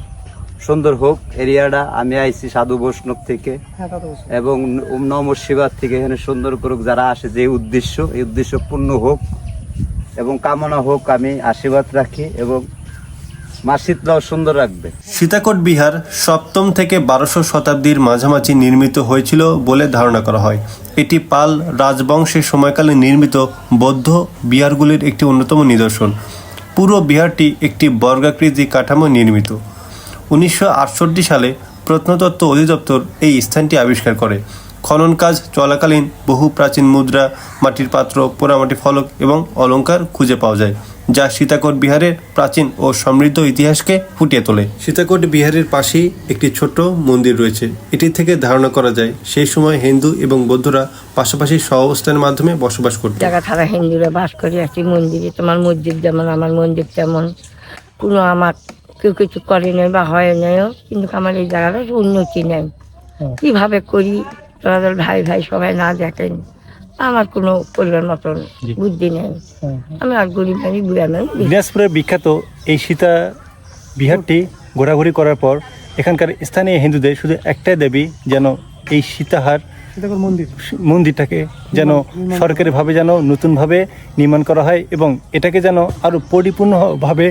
সুন্দর হোক এরিয়াটা। আমি আইছি সাধু বৈষ্ণব থেকে এবং নম শিবার থেকে। এখানে সুন্দর করুক যারা আসে, যে উদ্দেশ্য, এই উদ্দেশ্য পূর্ণ হোক এবং কামনা হোক। আমি আশীর্বাদ রাখি এবং মা শীতলাও সুন্দর রাখবে। সীতাকোট বিহার 7ম থেকে 12শো শতাব্দীর মাঝামাঝি নির্মিত হয়েছিল বলে ধারণা করা হয়। এটি পাল রাজবংশের সময়কালে নির্মিত বৌদ্ধ বিহারগুলির একটি অন্যতম নিদর্শন। পুরো বিহারটি একটি বর্গাকৃতি কাঠামো নির্মিত। 1968 সালে প্রত্নতত্ত্ব অধিদপ্তর এই স্থানটি আবিষ্কার করে। খনন কাজ চলাকালীন বহু প্রাচীন মুদ্রা, মাটির পাত্র, পোড়ামাটি ফলক এবং অলংকার খুঁজে পাওয়া যায়, যা সীতাকোট বিহারের প্রাচীন ও সমৃদ্ধ ইতিহাসকে ফুটিয়ে তোলে। সীতাকোট বিহারের পাশেই একটি ছোট মন্দির রয়েছে। এটি থেকে ধারণা করা যায় সেই সময় হিন্দু এবং বৌদ্ধরা পাশাপাশি সহাবস্থানের মাধ্যমে বসবাস করত। জায়গা ছাড়া হিন্দুরা বাস করে একটি মন্দিরে। তোমার মসজিদ যেমন আমার মন্দির তেমন, কোনো আমার কেউ কিছু করে নেই বা হয় নেও, কিন্তু আমার এই জায়গাটা উন্নতি নেই। কিভাবে করি তোরা ভাই ভাই সবাই না দেখেন, আমার কোনো পরিবার মতন বুদ্ধি নেই। আমি আর গরিব মানুষ, বুড়া মানুষ। দিনাজপুরের বিখ্যাত এই সীতা বিহারটি ঘোরাঘুরি করার পর এখানকার স্থানীয় হিন্দুদের শুধু একটাই দাবি, যেন এই সীতাহার সীতাকোট মন্দির মন্দিরটাকে যেন সরকারিভাবে যেন নতুনভাবে নির্মাণ করা হয় এবং এটাকে যেন আরও পরিপূর্ণভাবে,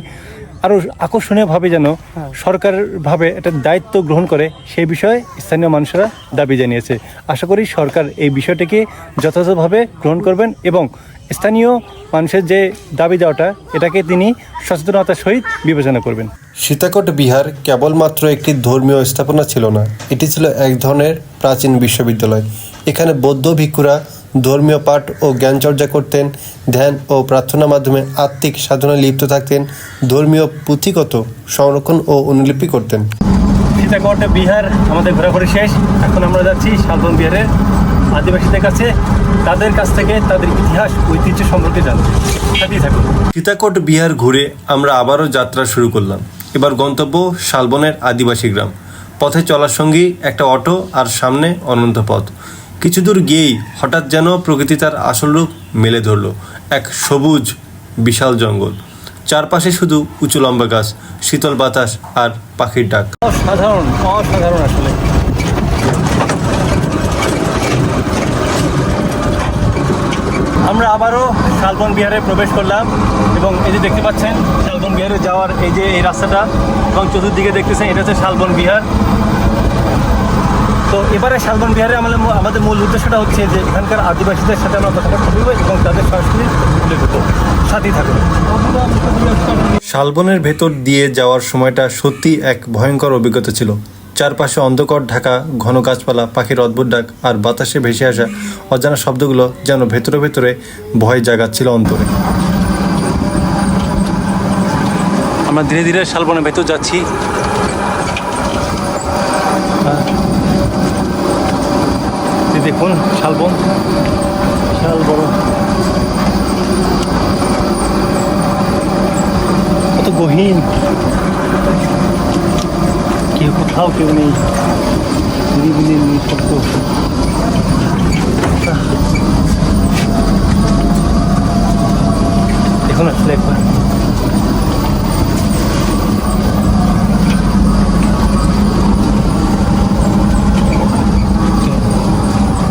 আরও আকর্ষণীয়ভাবে যেন সরকারভাবে একটা দায়িত্ব গ্রহণ করে, সেই বিষয়ে স্থানীয় মানুষেরা দাবি জানিয়েছে। আশা করি সরকার এই বিষয়টিকে যথাযথভাবে গ্রহণ করবেন এবং স্থানীয় মানুষের যে দাবি দেওয়াটা, এটাকে তিনি সচেতনতার সহিত বিবেচনা করবেন। সীতাকোট বিহার কেবলমাত্র একটি ধর্মীয় স্থাপনা ছিল না, এটি ছিল এক ধরনের প্রাচীন বিশ্ববিদ্যালয়। এখানে বৌদ্ধ ভিক্ষুরা ধর্মীয় পাঠ ও জ্ঞানচর্চা করতেন, ধ্যান ও প্রার্থনার মাধ্যমে আত্মিক সাধনায় লিপ্ত থাকতেন, ধর্মীয় পুঁথিগত সংরক্ষণ ও অনুলিপি করতেন। সীতাকোট বিহার আমাদের ঘোরাঘুরি শেষ। এখন আমরা যাচ্ছি শালবন বিহারের আদিবাসীদের কাছে, তাদের কাছ থেকে তাদের ইতিহাস ঐতিহ্য সম্পর্কে জানতে। সাথেই থাকুন। সীতাকোট বিহার ঘুরে আমরা আবারও যাত্রা শুরু করলাম। এবার গন্তব্য শালবনের আদিবাসী গ্রাম। পথে চলার সঙ্গী একটা অটো আর সামনে অনন্ত পথ। কিছু দূর গিয়েই হঠাৎ যেন প্রকৃতি তার আসল রূপ মেলে ধরল। এক সবুজ বিশাল জঙ্গল, চারপাশে শুধু উঁচু লম্বা গাছ, শীতল বাতাস আর পাখির ডাক। অসাধারণ অসাধারণ আসলে। আমরা আবারও শালবন বিহারে প্রবেশ করলাম এবং এই যে দেখতে পাচ্ছেন শালবন বিহারে যাওয়ার এই যে এই রাস্তাটা, এবং চতুর্দিকে দেখতেছেন এটা হচ্ছে শালবন বিহার। তো এবারে শালবন বিহারে আমাদের মূল উদ্দেশ্যটা হচ্ছে যে এখানকার আদিবাসীদের সাথে আমরা কথা বলবো এবং তাদের সংস্কৃতি তুলে ধরবো। সাথেই থাকুন। শালবনের ভেতর দিয়ে যাওয়ার সময়টা সত্যি এক ভয়ঙ্কর অভিজ্ঞতা ছিল। চারপাশে অন্ধকার ঢাকা ঘন গাছপালা, পাখির অদ্ভুত ডাক আর বাতাসে ভেসে আসা অজানা শব্দগুলো যেন ভেতরে ভেতরে ভয় জাগাচ্ছিল অন্তরে। আমরা ধীরে ধীরে শালবনের ভেতর যাচ্ছি। দেখুন শালবন, বিশাল বড়, কত গহীন, কোথাও কেউ নেই, নিরিবিলি নিঃশব্দ। দেখুন আসলে একবার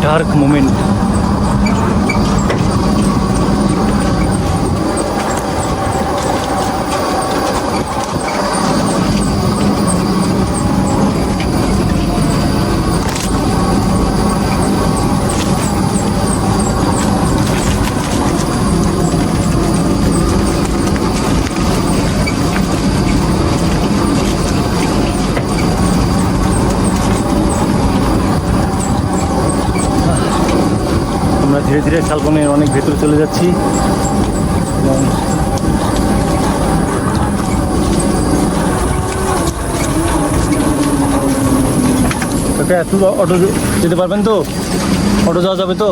ডার্ক মোমেন্ট। আমরা ধীরে ধীরে শালবনের অনেক ভেতরে চলে যাচ্ছি এবং এত অটো যেতে পারবেন তো? অটো যাওয়া যাবে তো?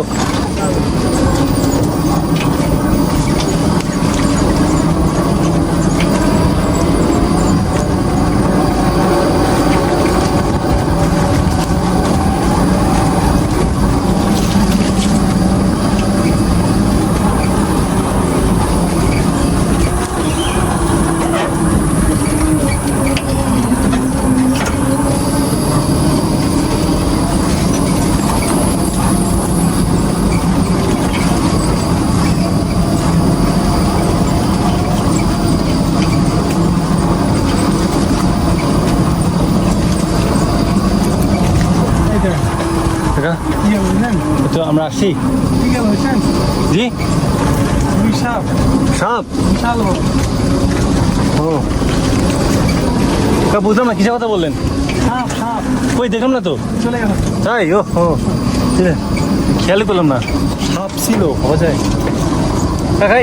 কাকা, তো আমরা আসছি। জি, সাপ। ও কাকা, বুঝলাম না কিসের কথা বললেন? কই দেখলাম না তো। চলে গেল। তাই? ও ও খেয়ালই করলাম না সাপ ছিল। হওয়া যায় কাকা,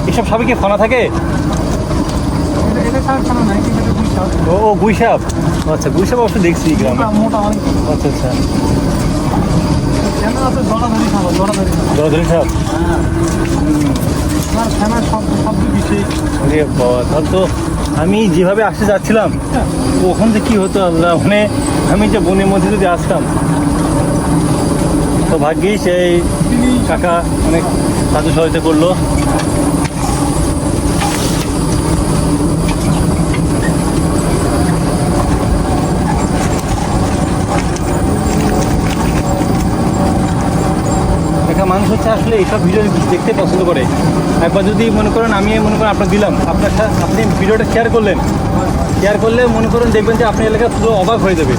এইসব সাপে কি ফনা থাকে? ও ও গুই সাপ। আচ্ছা, গুই সাপ অবশ্য দেখছি গ্রামে। মোটা অনেক। আচ্ছা আচ্ছা, কেন আছে জড়াধরি খাবো, জড়াধরি। জড়াধরি সাপ। আমার ফেমাস শব্দ বিষয়। আরে বাবা, তাহলে তো আমি যেভাবে আসতে যাচ্ছিলাম ওখান থেকে কি হতো আল্লাহ, মানে আমি যে বনের মধ্যে যদি আসতাম তো ভাগ্যিস এই কাকা অনেক সাহায্য সহযোগিতা করলো। একটা মানুষ হচ্ছে আসলে এইসব ভিডিও দেখতে পছন্দ করে। একবার যদি মনে করেন আমি মনে করেন আপনার দিলাম, আপনার আপনি ভিডিওটা শেয়ার করলেন, শেয়ার করলে মনে করেন দেখবেন যে আপনার এলাকা পুরো অবাক হয়ে যাবে।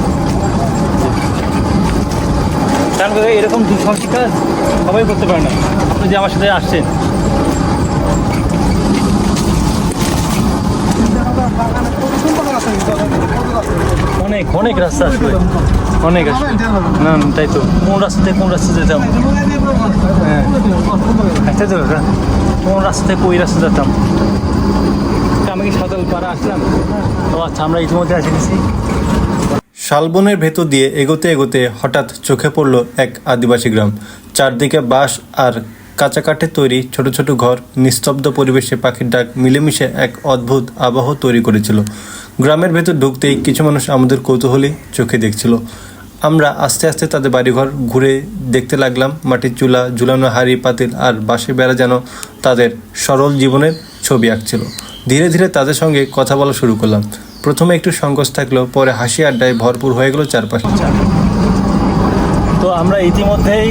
কারণ এরকম দুঃসাহসিক কাজ সবাই করতে পারে না। আপনি যে আমার সাথে আসছেন, অনেক অনেক রাস্তা আসবে, অনেক আসবে। না না, তাই তো। কোন রাস্তা থেকে কোন রাস্তা যেতাম? হ্যাঁ, তাই তো কাকা, কোন রাস্তা থেকে ওই রাস্তা যেতাম? আমি কি সাঁওতাল পাড়া আসলাম? ও আচ্ছা, আমরা ইতিমধ্যে এসে গেছি। শালবনের ভেতর দিয়ে এগোতে এগোতে হঠাৎ চোখে পড়ল এক আদিবাসী গ্রাম। চারদিকে বাঁশ আর কাঁচা কাঠের তৈরি ছোট ছোট ঘর, নিস্তব্ধ পরিবেশে পাখির ডাক মিলেমিশে এক অদ্ভুত আবহ তৈরি করেছিল। গ্রামের ভেতর ঢুকতেই কিছু মানুষ আমাদের কৌতূহলী চোখে দেখছিল। আমরা আস্তে আস্তে তাদের বাড়িঘর ঘুরে দেখতে লাগলাম। মাটির চুলা, ঝুলানো হাঁড়ি পাতিল আর বাঁশের বেড়া যেন তাদের সরল জীবনের ছবি আঁকছিল। ধীরে ধীরে তাদের সঙ্গে কথা বলা শুরু করলাম। প্রথমে একটু সংকোচ থাকলেও পরে হাসি আড্ডায় ভরপুর হয়ে গেল চারপাশে। তো আমরা ইতিমধ্যেই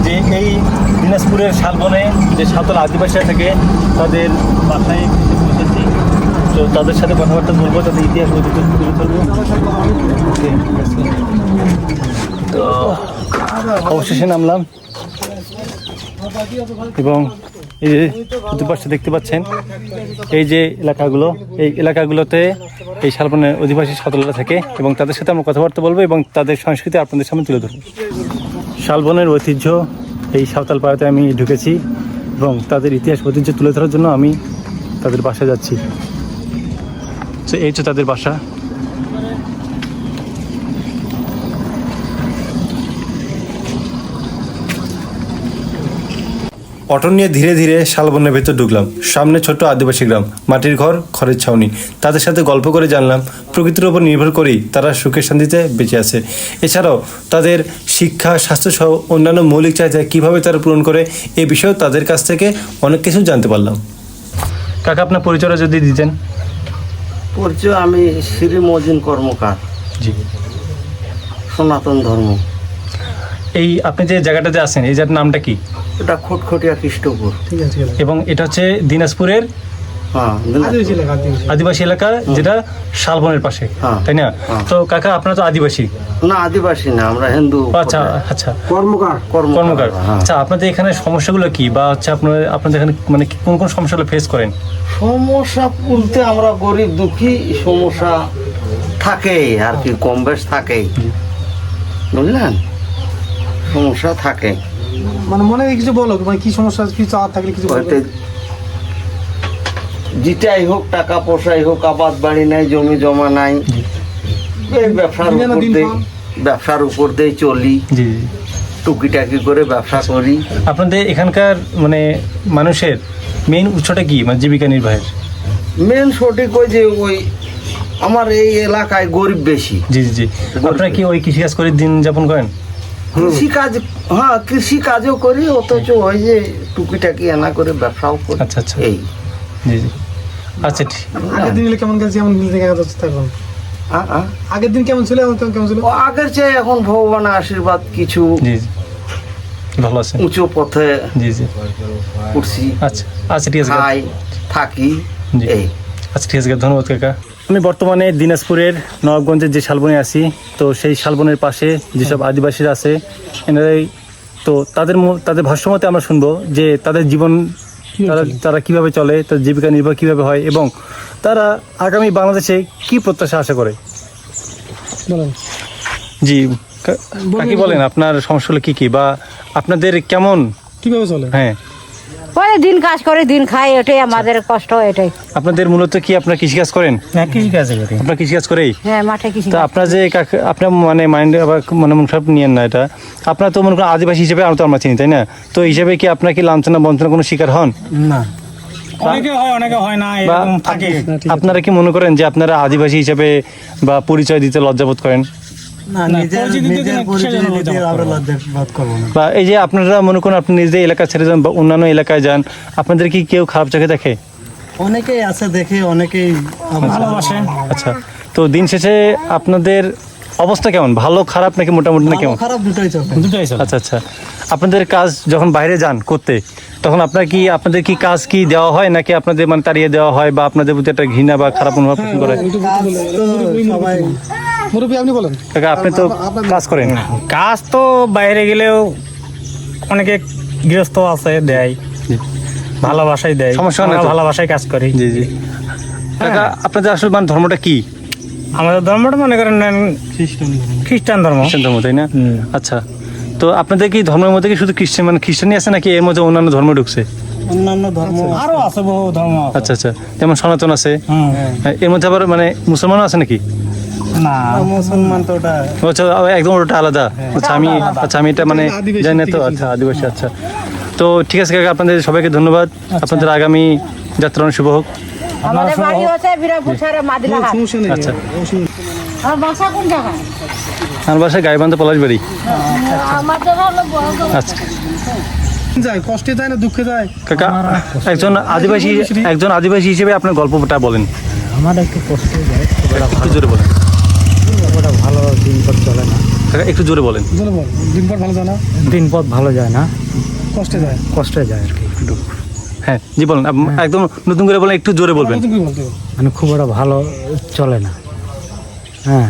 যে এই দিনাজপুরের শালবনে যে সাঁওতাল আদিবাসীরা থাকে তাদের বাসায় পৌঁছেছি। তো তাদের সাথে কথাবার্তা বলবো, তাদের ইতিহাস ঐতিহ্য তুলে ধরবো। তো অবশেষে নামলাম এবং এই যে দুপাশে দেখতে পাচ্ছেন এই যে এলাকাগুলো, এই এলাকাগুলোতে এই শালবনের অধিবাসী সাঁওতালরা থাকে এবং তাদের সাথে আমরা কথাবার্তা বলবো এবং তাদের সংস্কৃতি আপনাদের সামনে তুলে ধরবো। শালবনের ঐতিহ্য এই সাঁওতাল পাড়াতে আমি ঢুকেছি এবং তাদের ইতিহাস ঐতিহ্য তুলে ধরার জন্য আমি তাদের বাসায় যাচ্ছি। তো এই তো তাদের বাসা। অটো নিয়ে ধীরে ধীরে শালবনের ভেতর ঢুকলাম। সামনে ছোট্ট আদিবাসী গ্রাম, মাটির ঘর, খড়ের ছাউনি। তাদের সাথে গল্প করে জানলাম প্রকৃতির উপর নির্ভর করেই তারা সুখে শান্তিতে বেঁচে আছে। এছাড়াও তাদের শিক্ষা, স্বাস্থ্য সহ অন্যান্য মৌলিক চাহিদা কীভাবে তারা পূরণ করে এ বিষয়েও তাদের কাছ থেকে অনেক কিছু জানতে পারলাম। কাকা, আপনার পরিচয়টা যদি দিতেন। পরিচয়, আমি শ্রী মজিন কর্মকার, জি। সনাতন ধর্ম। এই আপনি যে জায়গাটাতে আছেন, এই জায়গার নামটা কি? এটা খটখটিয়া খ্রিস্টপুর। ঠিক আছে এবং এটা হচ্ছে দিনাজপুরের হ্যাঁ, আদিবাসী এলাকা, যেটা শালবনের পাশে, হ্যাঁ। তাই না? হ্যাঁ। তো কাকা, আপনারা তো আদিবাসী। না, আদিবাসী না, আমরা হিন্দু। আচ্ছা আচ্ছা, কর্মকার। হ্যাঁ। আচ্ছা, আপনাদের এখানে সমস্যাগুলো কি, বা হচ্ছে আপনাদের এখানে মানে কোন কোন সমস্যাগুলো ফেস করেন? সমস্যা বলতে আমরা গরিব দুঃখী, সমস্যা থাকে আর কি, কম বেশ থাকে, বুঝলেন, সমস্যা থাকে। মানে মনে কিছু বলো, মানে কি সমস্যা, কি চাওয়ার থাকলে কিছু বলো। হয়তো যেটাই হোক, টাকা পয়সাই হোক, আবাদ বাড়ি নাই, জমি জমা নাই, এই ব্যবসার উপর দিয়ে চলি, জি। টুকিটাকি করে ব্যবসা করি। আপনাদের এখানকার মানে মানুষের মেইন উৎসটা কি, মানে জীবিকা নির্বাহের? মেন সঠিক ওই যে ওই আমার এই এলাকায় গরিব বেশি। জি জি জি। আপনারা কি ওই কৃষিকাজ করে দিন যাপন করেন? কৃষিকাজ, হ্যাঁ কৃষি কাজও করি, অথচ ওই যে টুকিটাকি আনা করে ব্যবসাও করি। আচ্ছা আচ্ছা, এই জি জি। আচ্ছা, ঠিক। আগের দিনগুলো কেমন গেছে, এমন দেখা যাচ্ছে এখন? আগের দিন কেমন ছিল, এখন কেমন ছিল? ও আগের চেয়ে এখন ভগবানের আশীর্বাদ কিছু জি জি, ভালো আছে। উঁচু পথে জি জি। উঠছি, আচ্ছা আচ্ছা, ঠিক আছে। খাই থাকি। জি। এই আচ্ছা, ঠিক আছে, ধন্যবাদ কাকা। আমি বর্তমানে দিনাজপুরের নবাবগঞ্জের যে শালবনে আছি। তো সেই শালবনের পাশে যেসব আদিবাসীরা আছে, এনারাই তো তাদের ভাষ্যমতে আমরা শুনবো যে তাদের জীবন, তারা কিভাবে চলে, তাদের জীবিকা নির্বাহ কিভাবে হয়, এবং তারা আগামী বাংলাদেশে কি প্রত্যাশা আশা করে। বলেন। জি কাকি, বলেন আপনার সমস্যাগুলো কি কি, বা আপনাদের কেমন কিভাবে চলে? হ্যাঁ, পরে দিন কাজ করে দিন খাই, এটাই আমাদের কষ্ট, এটাই। আপনাদের মূলত কি, আপনারা কৃষিকাজ করেন? হ্যাঁ, কৃষিকাজ করি। আপনারা কৃষিকাজ করেই? হ্যাঁ, মাঠে কৃষি। তো আপনার যে আপনার মানে মাইন্ডে আবার মানে মন খারাপ নিয়েন না, এটা আপনার তো মনে করেন আদিবাসী হিসেবে আমরা চিনি, তাই না? তো এই হিসেবে কি আপনার কি লাঞ্ছনা বঞ্চনা কোনো শিকার হন? না, অনেকে হয় অনেকে হয় না, বা এরকম থাকে। আপনারা কি মনে করেন যে আপনারা আদিবাসী হিসেবে বা পরিচয় দিতে লজ্জাবোধ করেন? বা এই যে আপনারা মনে করেন আপনি নিজেদের এলাকা ছেড়ে যান বা অন্যান্য এলাকায় যান, আপনাদের কি কেউ খারাপ চোখে দেখে? অনেকেই আছে দেখে, অনেকেই ভালোবাসে। আচ্ছা, তো দিন শেষে আপনাদের অবস্থা কেমন, ভালো খারাপ নাকি মোটামুটি, না কেমন? খারাপ দুটোই চলে। আচ্ছা আচ্ছা। আপনাদের কাজ যখন বাইরে যান করতে, তখন আপনাদের কি কাজ কি দেওয়া হয়, নাকি আপনাদের মানে তাড়িয়ে দেওয়া হয়, বা আপনাদের প্রতি একটা ঘৃণা বা খারাপ অনুভব করে? সবাই মুরব্বী, আপনি বলেন। কাকা, আপনি তো কাজ করেন। কাজ তো বাইরে গেলেও অনেকে গৃহস্থ আছে, দেয়, ভালোবাসাই দেয়, সমস্যা নাই তো? আমরা ভালোবাসায় কাজ করি। জি জি। কাকা, আপনাদের আসলে মানে ধর্মটা কি? আমাদের ধর্মটা মনে করেন খ্রিস্টান ধর্ম। খ্রিস্টান ধর্ম, তাই না? আচ্ছা, তো আপনাদের কি ধর্মের মধ্যে কি শুধু খ্রিস্টানই আছে, নাকি এর মধ্যে অন্যান্য ধর্ম ঢুকছে? অন্যান্য ধর্ম আরো আছে, বহু ধর্ম আছে। আচ্ছা আচ্ছা, যেমন সনাতন আছে, এর মধ্যে আবার মানে মুসলমানও আছে নাকি? না, মুসলমান তো ওটা আচ্ছা, একদম ওটা আলাদা। আচ্ছা, আমি এটা মানে জানি না তো। আচ্ছা, আদিবাসী। আচ্ছা, তো ঠিক আছে কাকা, আপনাদের সবাইকে ধন্যবাদ। আপনাদের আগামী যাত্রা অনেক শুভ হোক। আমাদের বাড়ি হচ্ছে বিরামপুর ছাড়া মাদিলাহাট। সমস্যা নেই। আচ্ছা, আর বাসা কোন জায়গায়? আমার বাসায় গাইবান্ধা পলাশবাড়ি। আমাদের হলো বড়। আচ্ছা যায়, কষ্টে যায় না দুঃখে যায়? কাকা, একজন আদিবাসী হিসেবে আপনার গল্পটা বলেন। আমার একটু কষ্ট যায়, একটু জোরে বলেন ওটা ভালো দিনপথ চলে না। কাকা, একটু জোরে বলেন। জোরে বল। দিন পর ভালো যায় না, দিনপথ ভালো যায় না, কষ্টে যায়। কষ্টে যায় আর কি। হ্যাঁ জি, বলেন। একদম নতুন করে বলেন, একটু জোরে বলবেন। তুমি বলতে হবে। মানে খুব একটা ভালো চলে না। হ্যাঁ,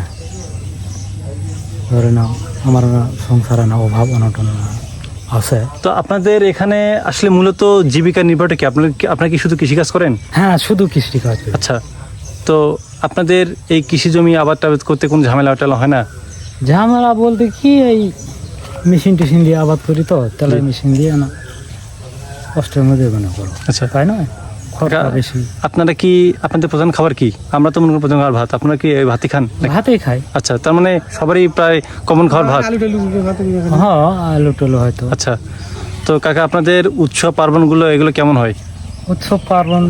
ধরে নাও আমার সংসারে না অভাব অনটন আছে। তো আপনাদের এখানে আসলে মূলত জীবিকা নির্বাহটা কি? আপনারা কি শুধু কৃষিকাজ করেন? হ্যাঁ, শুধু কৃষিকাজ। আচ্ছা, তো আপনাদের এই কৃষি জমি আবাদ টাবাদ করতে কোনো ঝামেলা টালা হয় না? ঝামেলা বলতে কি, এই মেশিন টেশিন দিয়ে আবাদ করি, তো তেলের মেশিন দিয়ে না, কষ্টের মধ্যে মনে করো। আচ্ছা, তাই নয়, খরচা বেশি। আপনাদের প্রধান খাবার কি? আমরা তো মনে করি প্রধান খাবার ভাত, আপনারা কি এই ভাতই খান? ভাতেই খাই। আচ্ছা, তার মানে সবারই প্রায় কমন খাবার ভাত। আলু টালু ভাতে দিয়ে খায়। হ্যাঁ, আলু টলু হয়তো। আচ্ছা, তো কাকা আপনাদের উৎসব পার্বণগুলো এগুলো কেমন হয়? উৎসব পার্বণ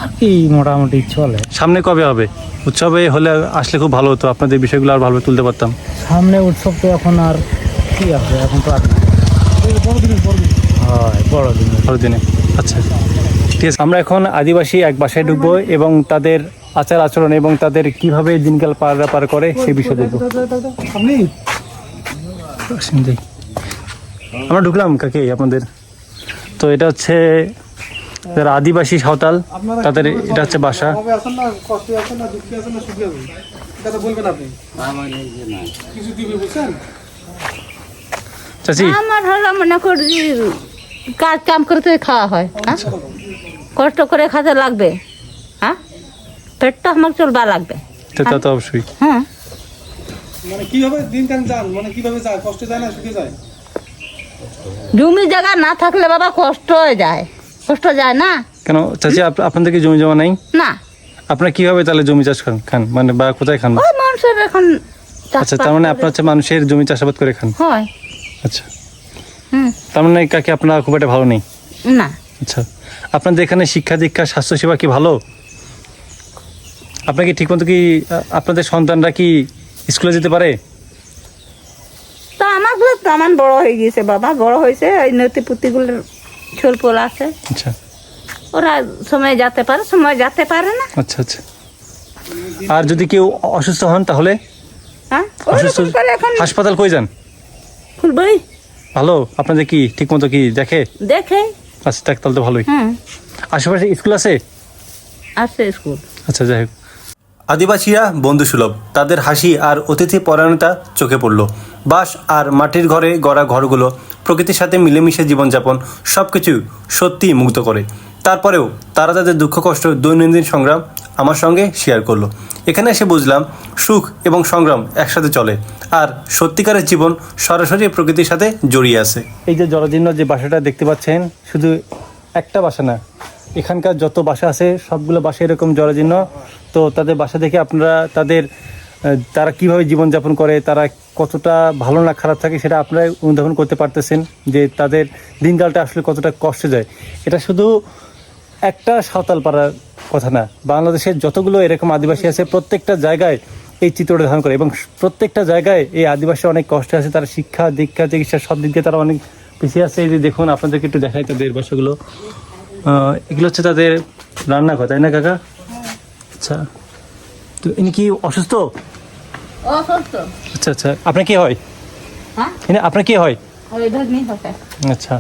আর কি মোটামুটি চলে। সামনে কবে হবে? উৎসবে হলে আসলে খুব ভালো হতো, আপনাদের বিষয়গুলো আর ভালোভাবে তুলতে পারতাম। সামনে উৎসব তো এখন আর কি আছে, এখন তো আর নাই। হয় বড়দিন। বড়দিনে। আচ্ছা ঠিক আছে, আমরা এখন আদিবাসী এক বাসায় ঢুকবো এবং তাদের আচার আচরণ এবং তাদের কিভাবে দিনকাল পার করে সেই বিষয় দেখবো। আপনি আসেন যাই। আমরা ঢুকলাম কাকে আপনাদের, তো এটা হচ্ছে যারা আদিবাসী সাঁওতাল, তাদের এটা হচ্ছে বাসা। কবে আছেন না, কষ্টে আছেন না, দুঃখে আছেন না, সুখে আছেন, এটা তো বলবেন আপনি। কিছু দিবে বুঝছেন? চাচি আমার হলো মনে করি কাজ কাম করতে খাওয়া হয়, হ্যাঁ কষ্ট করে খাতে লাগবে, হ্যাঁ পেটটা আমার চলবা লাগবে, তা তো অবশ্যই। হ্যাঁ মানে কিভাবে দিন কান যান, মানে কিভাবে যায়, কষ্টে যায় না সুখে যায়? জমি জায়গা না থাকলে বাবা কষ্ট হয়ে যায়, কষ্ট যায় না। কেন চাচি আপনাদের কি জমি জমা নাই? না আপনারা কিভাবে তাহলে জমি চাষ খান মানে বা কোথায় খান? ওই মানুষের এখন আচ্ছা তার মানে আপনার হচ্ছে মানুষের জমি চাষাবাদ করে খান। হয়। আচ্ছা হুম তার মানে কাকে আপনার খুব একটা ভালো নেই? না আচ্ছা আপনাদের এখানে শিক্ষা দীক্ষা স্বাস্থ্যসেবা কি ভালো? আপনার কি ঠিকমতো কি আপনাদের সন্তানরা কি স্কুলে যেতে পারে? তো আমাগুলো তো আমার বড় হয়ে গিয়েছে বাবা, বড় হয়েছে, ওই নথি পুতিগুলোর ছোলপোল আছে, আচ্ছা ওরা সময় যেতে পারে, সময় যেতে পারে না। আচ্ছা আচ্ছা। আর যদি কেউ অসুস্থ হন তাহলে হ্যাঁ অসুস্থ ওরকম করে এখন হাসপাতাল কই যান? খুলবই ভালো আপনাদের কি ঠিকমতো কি দেখে? দেখে। আচ্ছা দেখ তাহলে তো ভালোই। হুম আশেপাশে স্কুল আছে? আছে স্কুল। আচ্ছা যাই হোক। আদিবাসীরা বন্ধুসুলভ, তাদের হাসি আর অতিথি পরায়ণতা চোখে পড়ল। বাঁশ আর মাটির ঘরে গড়া ঘরগুলো, প্রকৃতির সাথে মিলেমিশে জীবনযাপন, সব কিছু সত্যিই মুগ্ধ করে। তারপরেও তারা তাদের দুঃখ কষ্ট, দৈনন্দিন সংগ্রাম আমার সঙ্গে শেয়ার করলো। এখানে এসে বুঝলাম সুখ এবং সংগ্রাম একসাথে চলে, আর সত্যিকারের জীবন সরাসরি প্রকৃতির সাথে জড়িয়ে আছে। এই যে জরাজীর্ণ যে বাসাটা দেখতে পাচ্ছেন, শুধু একটা বাসা না, এখানকার যত বাসা আছে সবগুলো বাসা এরকম জরাজীর্ণ। তো তাদের বাসা দেখে আপনারা তারা কীভাবে জীবনযাপন করে, তারা কতটা ভালো না খারাপ থাকে সেটা আপনারা অনুধাবন করতে পারতেছেন, যে তাদের দিনকালটা আসলে কতটা কষ্টে যায়। এটা শুধু একটা সাঁওতাল পাড়ার কথা না, বাংলাদেশের যতগুলো এরকম আদিবাসী আছে প্রত্যেকটা জায়গায় এই চিত্রটা ধারণ করে, এবং প্রত্যেকটা জায়গায় এই আদিবাসী অনেক কষ্টে আছে। তারা শিক্ষা দীক্ষা চিকিৎসা সব দিক দিয়ে তারা অনেক পিছিয়ে আছে। এই যে দেখুন, আপনাদেরকে একটু দেখাই তাদের বাসাগুলো। এগুলো হচ্ছে তাদের রান্নাঘর, তাই না কাকা? আচ্ছা, তো ইনি কি অসুস্থ? অসুস্থ। আচ্ছা আচ্ছা, আপনার কি হয়? হ্যাঁ আপনার কি হয়? ওই ধরনের হচ্ছে। আচ্ছা,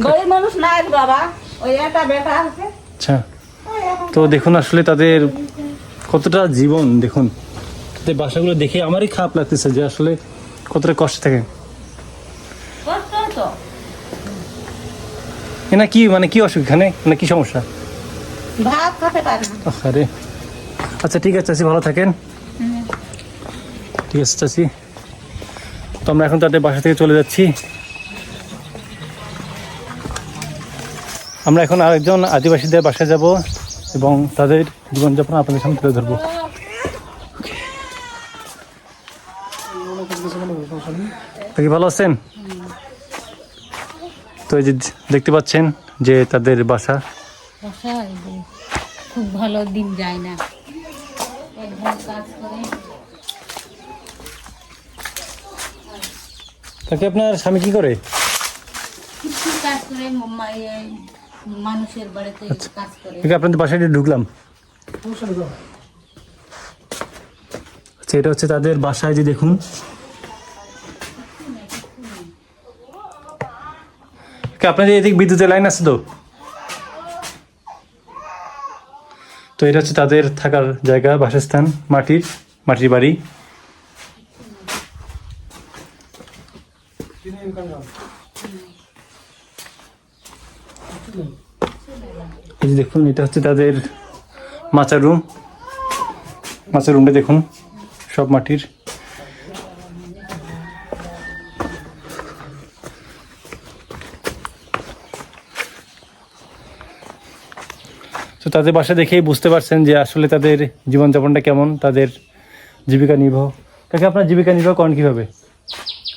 গরিব মানুষ নাই বাবা, ওই একটা বেটা আছে। আচ্ছা, তো দেখুন আসলে তাদের কতটা জীবন, দেখুন তাদের বাসাগুলো দেখে আমারই খারাপ লাগতেছে যে আসলে কতটা কষ্ট থাকে। কষ্ট তো না কি মানে কি অসুখ এখানে, মানে কি সমস্যা? ভাত খেতে পারে না। আরে আচ্ছা ঠিক আছে চাচি, ভালো থাকেন। ঠিক আছে চাচি, তো আমরা এখন তাদের বাসা থেকে চলে যাচ্ছি। আমরা এখন আরেকজন আদিবাসীদের বাসায় যাব এবং তাদের জীবনযাপন আপনাদের সামনে তুলে ধরবো। কি ভালো আছেন? তো এই যে দেখতে পাচ্ছেন যে তাদের বাসা। খুব ভালো দিন যায় না, কাজ করে। তাকে আপনার স্বামী কি করে? কাজ করে মানুষের বাড়িতে কাজ করে। আপনাদের বাসায় ঢুকলাম। আচ্ছা, এটা হচ্ছে তাদের বাসায়, যে দেখুন আপনাদের এদিকে বিদ্যুতের লাইন আছে তো? তো এটা হচ্ছে তাদের থাকার জায়গা, বাসস্থান, মাটির বাড়ি। এই যে দেখুন, এটা হচ্ছে তাদের মাচার রুমটা দেখুন, সব মাটির। তো তাদের বাসা দেখেই বুঝতে পারছেন যে আসলে তাদের জীবনযাপনটা কেমন, তাদের জীবিকা নির্বাহ। কাকে আপনার জীবিকা নির্বাহ করেন কীভাবে?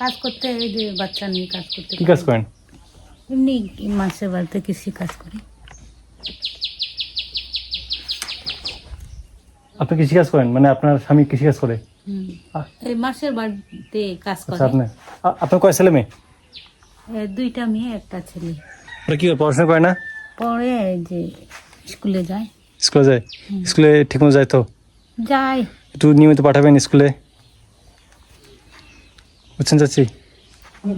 কাজ করতে, এই যে বাচ্চা নিয়ে কাজ করতে। কি কাজ করেন? এমনি মাসের বাড়িতে কৃষি কাজ করি। আপনি কৃষি কাজ করেন, মানে আপনার স্বামী কৃষি কাজ করে? এই মাসের বাড়িতে কাজ করে। আচ্ছা, আপনার কয় ছেলে মেয়ে? দুইটা মেয়ে, একটা ছেলে। ওরা কি করে, পড়াশোনা করে না? পরে এই যে স্কুলে যায়। স্কুলে যায়? স্কুলে ঠিকমতো যায় তো? যায়। একটু নিয়মিত পাঠাবেন স্কুলে, বুঝছেন চাচ্ছি?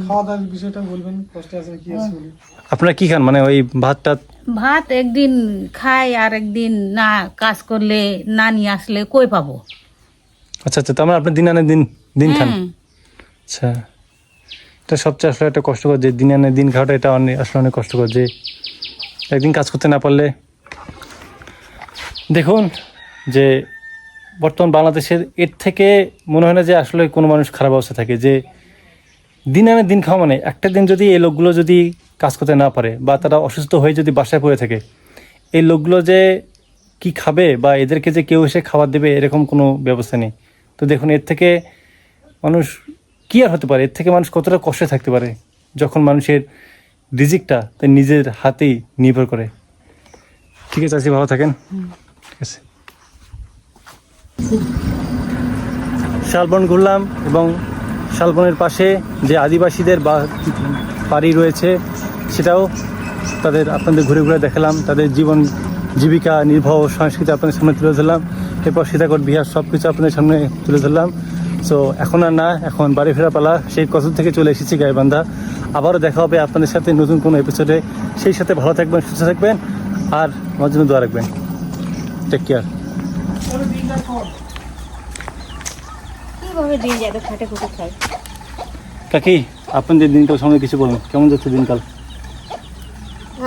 খাওয়া দাওয়ার বিষয়টা বলবেন, কষ্টে আছে কি আছে বলি। আপনারা কি খান, মানে ওই ভাত একদিন খাই আর একদিন না, কাজ করলে না নিয়ে আসলে কই পাবো। আচ্ছা আচ্ছা, তার মানে আপনি দিন আনে দিন খান? হ্যাঁ। আচ্ছা, এটা সবচেয়ে আসলে একটা কষ্টকর, যে দিন আনে দিন খাওয়াটা, এটা আসলে অনেক কষ্টকর, যে একদিন কাজ করতে না পারলে। দেখুন যে বর্তমান বাংলাদেশের এর থেকে মনে হয় না যে আসলে কোনো মানুষ খারাপ অবস্থা থাকে, যে দিন আনে দিন খাওয়া, মানে একটা দিন যদি এই লোকগুলো যদি কাজ করতে না পারে বা তারা অসুস্থ হয়ে যদি বাসায় পড়ে থাকে, এই লোকগুলো যে কি খাবে বা এদেরকে যে কেউ এসে খাবার দেবে, এরকম কোনো ব্যবস্থা নেই। তো দেখুন, এর থেকে মানুষ কী আর হতে পারে, এর থেকে মানুষ কতটা কষ্টে থাকতে পারে, যখন মানুষের রিজিকটা তার নিজের হাতেই নির্ভর করে। ঠিক আছে, ভালো থাকেন। ঠিক আছে, শালবন ঘুরলাম এবং শালবনের পাশে যে আদিবাসীদের বাড়ি রয়েছে সেটাও আপনাদের ঘুরে ঘুরে দেখালাম। তাদের জীবিকা নির্বাহ সংস্কৃতি আপনাদের সামনে তুলে ধরলাম। এরপর সীতাকোট বিহার সব কিছু আপনাদের সামনে তুলে ধরলাম। সো এখন আর না, এখন বাড়ি ফেরা পালা। সেই কসম থেকে চলে এসেছি গাইবান্ধা। আবারও দেখা হবে আপনাদের সাথে নতুন কোনো এপিসোডে। সেই সাথে ভালো থাকবেন, সুস্থ থাকবেন, আর আমার জন্য দোয়া রাখবেন। Take care. কিভাবে দিন যাবে, খাটে খুঁটে খাই। কাকি, আপনাদের দিনকাল সময় কিছু বলুন, কেমন যাচ্ছে দিনকাল?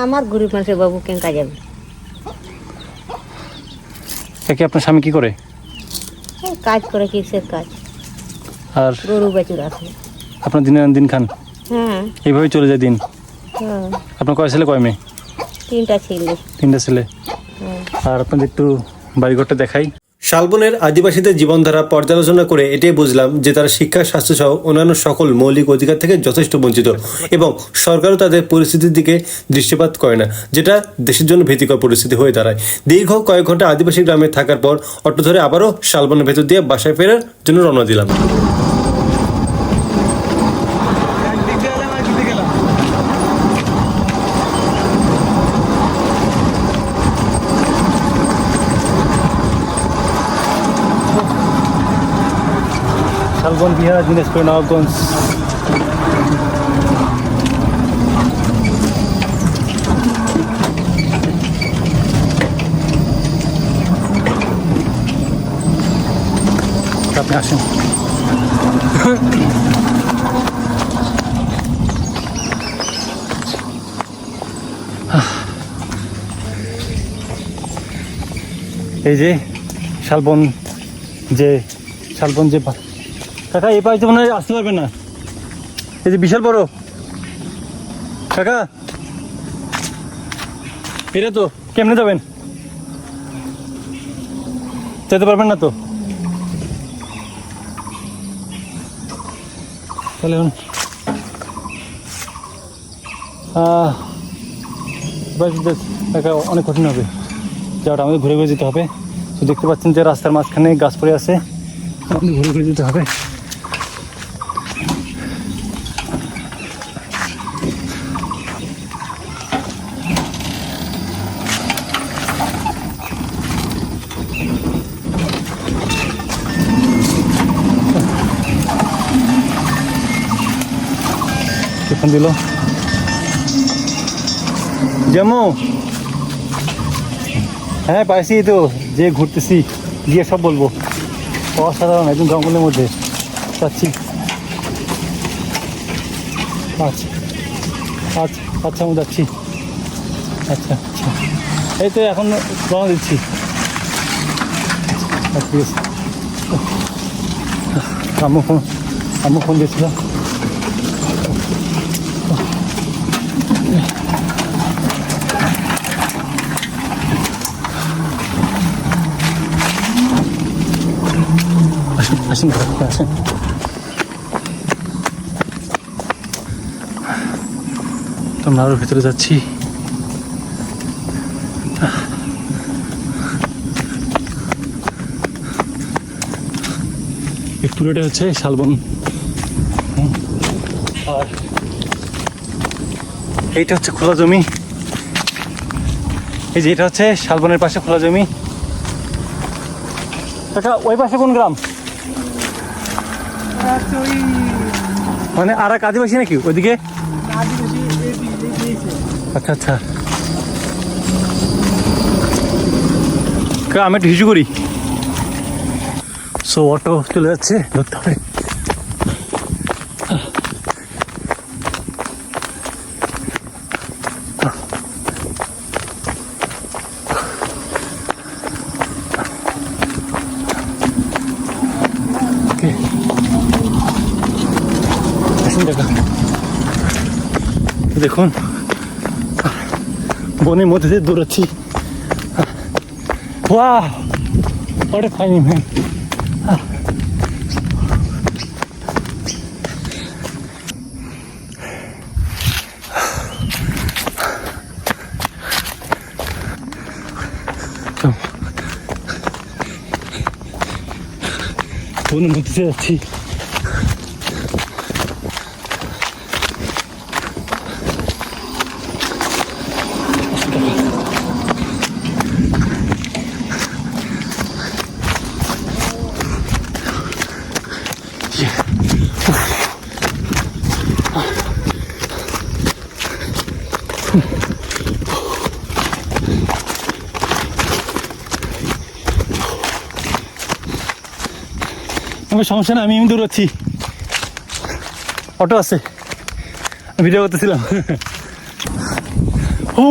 আমার গরিব মানুষের বাবু কেন কাজ যাবে? কাকি, আপনার স্বামী কি করে? কাজ করে, কিসের কাজ? আর গরু বেচুর আছে। আপনার দিনে দিন খান? হ্যাঁ। এইভাবেই চলে যায় দিন? হ্যাঁ। আপনার কয় ছেলে, কয় মেয়ে? তিনটা ছেলে। তিনটা ছেলে। আর আপনাদের একটু বাড়িঘরটা দেখাই। শালবনের আদিবাসীদের জীবনধারা পর্যালোচনা করে এটাই বুঝলাম যে তারা শিক্ষা, স্বাস্থ্য সহ অন্যান্য সকল মৌলিক অধিকার থেকে যথেষ্ট বঞ্চিত, এবং সরকারও তাদের পরিস্থিতির দিকে দৃষ্টিপাত করে না, যেটা দেশের জন্য ভীতিকর পরিস্থিতি হয়ে দাঁড়ায়। দীর্ঘ কয়েক ঘন্টা আদিবাসী গ্রামে থাকার পর অটো ধরে আবারও শালবনের ভেতর দিয়ে বাসায় ফেরার জন্য রওনা দিলাম। শালবন বিহার, দিনাজপুর, নবাবগঞ্জ। আপনি আসেন। এই যে শালবন, যে কাকা, এই পাশে মনে হয় আসতে পারবেন না, এই যে বিশাল বড়। কাকা, এটা তো কেমনে যাবেন? যেতে পারবেন না তো? তাহলে কাকা অনেক কঠিন হবে যাওয়াটা, আমাদের ঘুরে ঘুরে যেতে হবে। তো দেখতে পাচ্ছেন যে রাস্তার মাঝখানে গাছ পড়ে আছে, আমাদের ঘুরে ঘুরে যেতে হবে। ফোন দিল যেমন, হ্যাঁ পাইছি তো, যে ঘুরতেছি গিয়ে সব বলবো। অসাধারণ, একদম জঙ্গলের মধ্যে যাচ্ছি। আচ্ছা আচ্ছা আচ্ছা, আমি যাচ্ছি। আচ্ছা আচ্ছা, এই তো এখন রওনা দিচ্ছি। ঠিক আছে, আম্মু ফোন দিয়েছিল। আসেন আসেন আসেন। তো আমরা আরো ভেতরে যাচ্ছি। এই পুরোটা হচ্ছে শালবন, আর এইটা হচ্ছে খোলা জমি। এই যে এটা হচ্ছে শালবনের পাশে খোলা জমি। ওই পাশে কোন গ্রাম? মানে আর এক আদিবাসী নাকি ওইদিকে? আচ্ছা আচ্ছা, আমি একটু হিসু করি। সো অটো চলে যাচ্ছে, ধরতে হবে। দেখুন বনের মধ্যে দিয়ে দৌড়াচ্ছি। Wow, what a funny man. বনের মধ্যে দিয়ে যাচ্ছি। আমার সমস্যা না, আমি এমনি দৌড়াচ্ছি। অটো আছে, ভিডিও করতেছিলাম। ও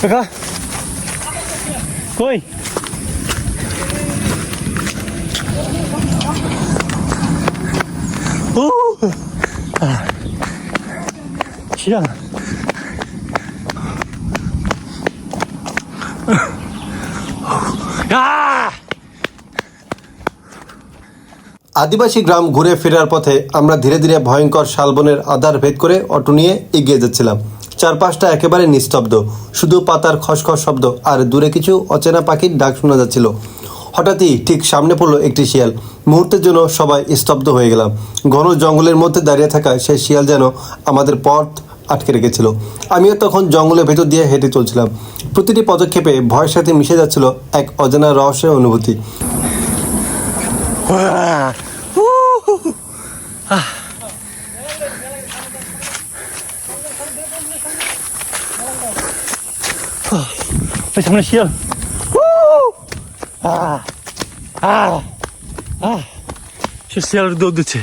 কাকা কই? ও শিয়া, আদিবাসী গ্রাম ঘুরে ফেরার পথে আমরা ধীরে ধীরে ভয়ঙ্কর শালবনের আধার ভেদ করে অটো নিয়ে এগিয়ে যাচ্ছিলাম। চারপাশটা একেবারে নিস্তব্ধ, শুধু পাতার খসখস শব্দ আর দূরে কিছু অচেনা পাখির ডাক শোনা যাচ্ছিল। হঠাৎই ঠিক সামনে পড়লো একটি শিয়াল। মুহূর্তের জন্য সবাই স্তব্ধ হয়ে গেলাম। ঘন জঙ্গলের মধ্যে দাঁড়িয়ে থাকা সেই শিয়াল যেন আমাদের পথ আটকে রেখেছিল। আমিও তখন জঙ্গলের ভেতর দিয়ে হেঁটে চলছিলাম। প্রতিটি পদক্ষেপে ভয়ের সাথে মিশে যাচ্ছিল এক অজানা রহস্যের অনুভূতি। সামনে শিয়াল, সে শিয়াল দৌড় দিচ্ছে।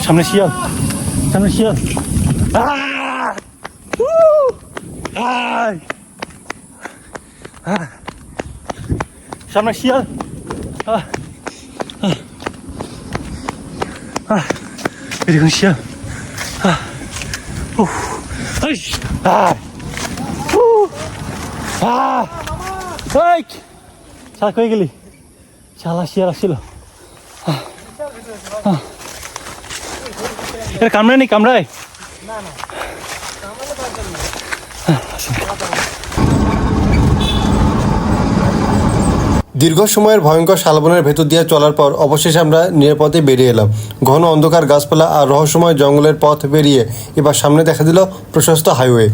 সামনে শিয়াল, সামনে শিয়াল, সামনে শিয়াল, দেখুন শিয়াল। শালা কই গেলি? শালা শিয়াল আসছিল। এটা কামড়ায় নি? কামড়ায়? দীর্ঘ সময়ের ভয়ঙ্কর শালবনের ভেতর দিয়ে চলার পর অবশেষে আমরা নিরাপদে বেরিয়ে এলাম। ঘন অন্ধকার গাছপালা আর রহস্যময় জঙ্গলের পথ বেরিয়ে এবার সামনে দেখা দিল প্রশস্ত হাইওয়ে।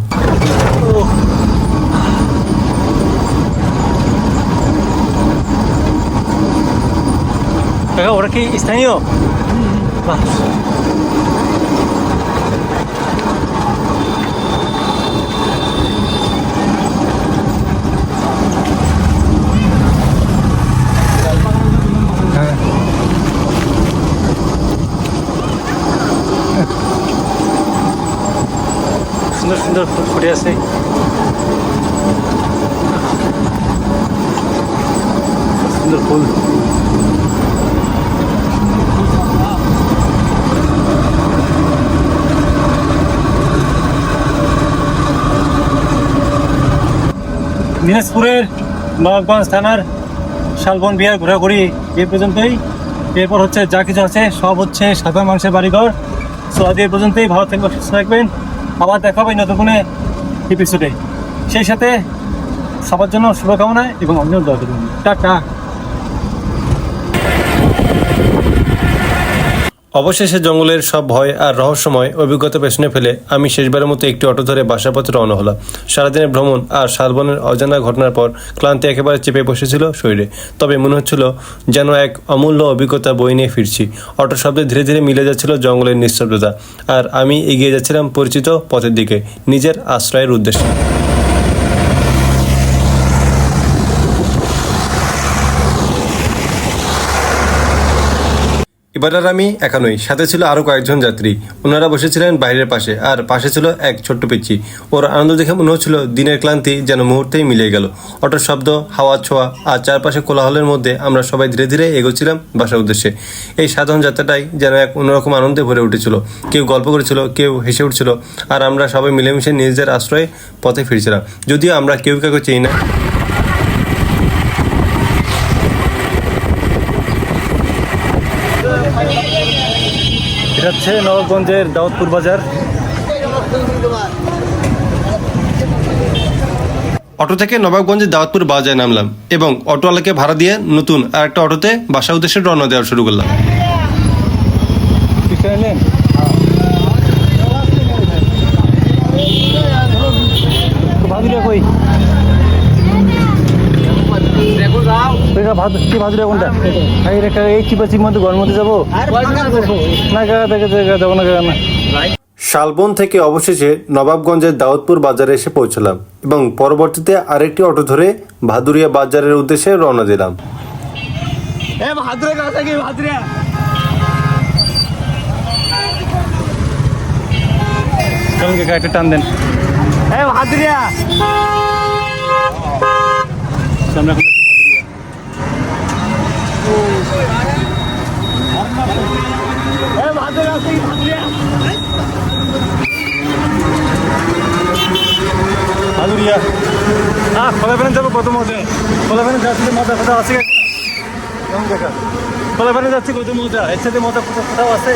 ওরা কি স্থানীয়? সুন্দর সুন্দর ফুল ফুটে আছে। সুন্দর ফুল। দিনাজপুরের নবাবগঞ্জ থানার শালবন বিহার ঘোরাঘুরি এ পর্যন্তই। এরপর হচ্ছে যা কিছু আছে সব হচ্ছে সাধারণ মানুষের বাড়িঘর। সো আজ এই পর্যন্তই। ভালো থাকবেন, সুস্থ থাকবেন। আবার দেখা হবে নতুন কোনো এপিসোডে। সেই সাথে সবার জন্য শুভকামনা এবং অভিনন্দন দোয়া করবেন। টাটা। অবশেষে জঙ্গলের সব ভয় আর রহস্যময় অভিজ্ঞতা পেছনে ফেলে আমি শেষবারের মতো একটি অটো ধরে বাসার পথে রওনা হলাম। সারাদিনের ভ্রমণ আর শালবনের অজানা ঘটনার পর ক্লান্তি একেবারে চেপে বসেছিল শরীরে। তবে মনে হচ্ছিল যেন এক অমূল্য অভিজ্ঞতা বই নিয়ে ফিরছি। অটোর শব্দে ধীরে ধীরে মিলে যাচ্ছিল জঙ্গলের নিস্তব্ধতা, আর আমি এগিয়ে যাচ্ছিলাম পরিচিত পথের দিকে, নিজের আশ্রয়ের উদ্দেশ্যে। এবার আর আমি একা নই, সাথে ছিল আরও কয়েকজন যাত্রী। ওনারা বসেছিলেন বাইরের পাশে, আর পাশে ছিল এক ছোট্ট পিচ্চি। ওর আনন্দ দেখে মনে হচ্ছিল দিনের ক্লান্তি যেন মুহূর্তেই মিলে গেল। অটোর শব্দ, হাওয়ার ছোঁয়া আর চারপাশে কোলাহলের মধ্যে আমরা সবাই ধীরে ধীরে এগোচ্ছিলাম বাসার উদ্দেশ্যে। এই সাধারণ যাত্রাটাই যেন এক অন্যরকম আনন্দে ভরে উঠেছিল। কেউ গল্প করেছিল, কেউ হেসে উঠছিল, আর আমরা সবাই মিলেমিশে নিজেদের আশ্রয়ে পথে ফিরছিলাম, যদিও আমরা কেউ কাউকে চিনি না। এটা হচ্ছে নবাবগঞ্জের দাউদপুর বাজার। অটো থেকে নবাবগঞ্জের দাউদপুর বাজারে নামলাম এবং অটোওয়ালাকে ভাড়া দিয়ে নতুন আর একটা অটোতে বাসার উদ্দেশ্যে রওনা দেওয়া শুরু করলাম। শালবন থেকে অবশেষে নবাবগঞ্জের দাউদপুর বাজারে এসে পৌঁছলাম এবং পরবর্তীতে আরেকটি অটো ধরে ভাদুরিয়া বাজারের উদ্দেশ্যে রওনা দিলাম। একটা টান দেন। ভাদুরিয়া খোলাফেনে যাবো কত মজা। খোলাফেনে যাচ্ছি মজা কোথাও আছে? দেখা খোলাফেনে যাচ্ছি কত মজা, এর সাথে মজা কোথাও আছে?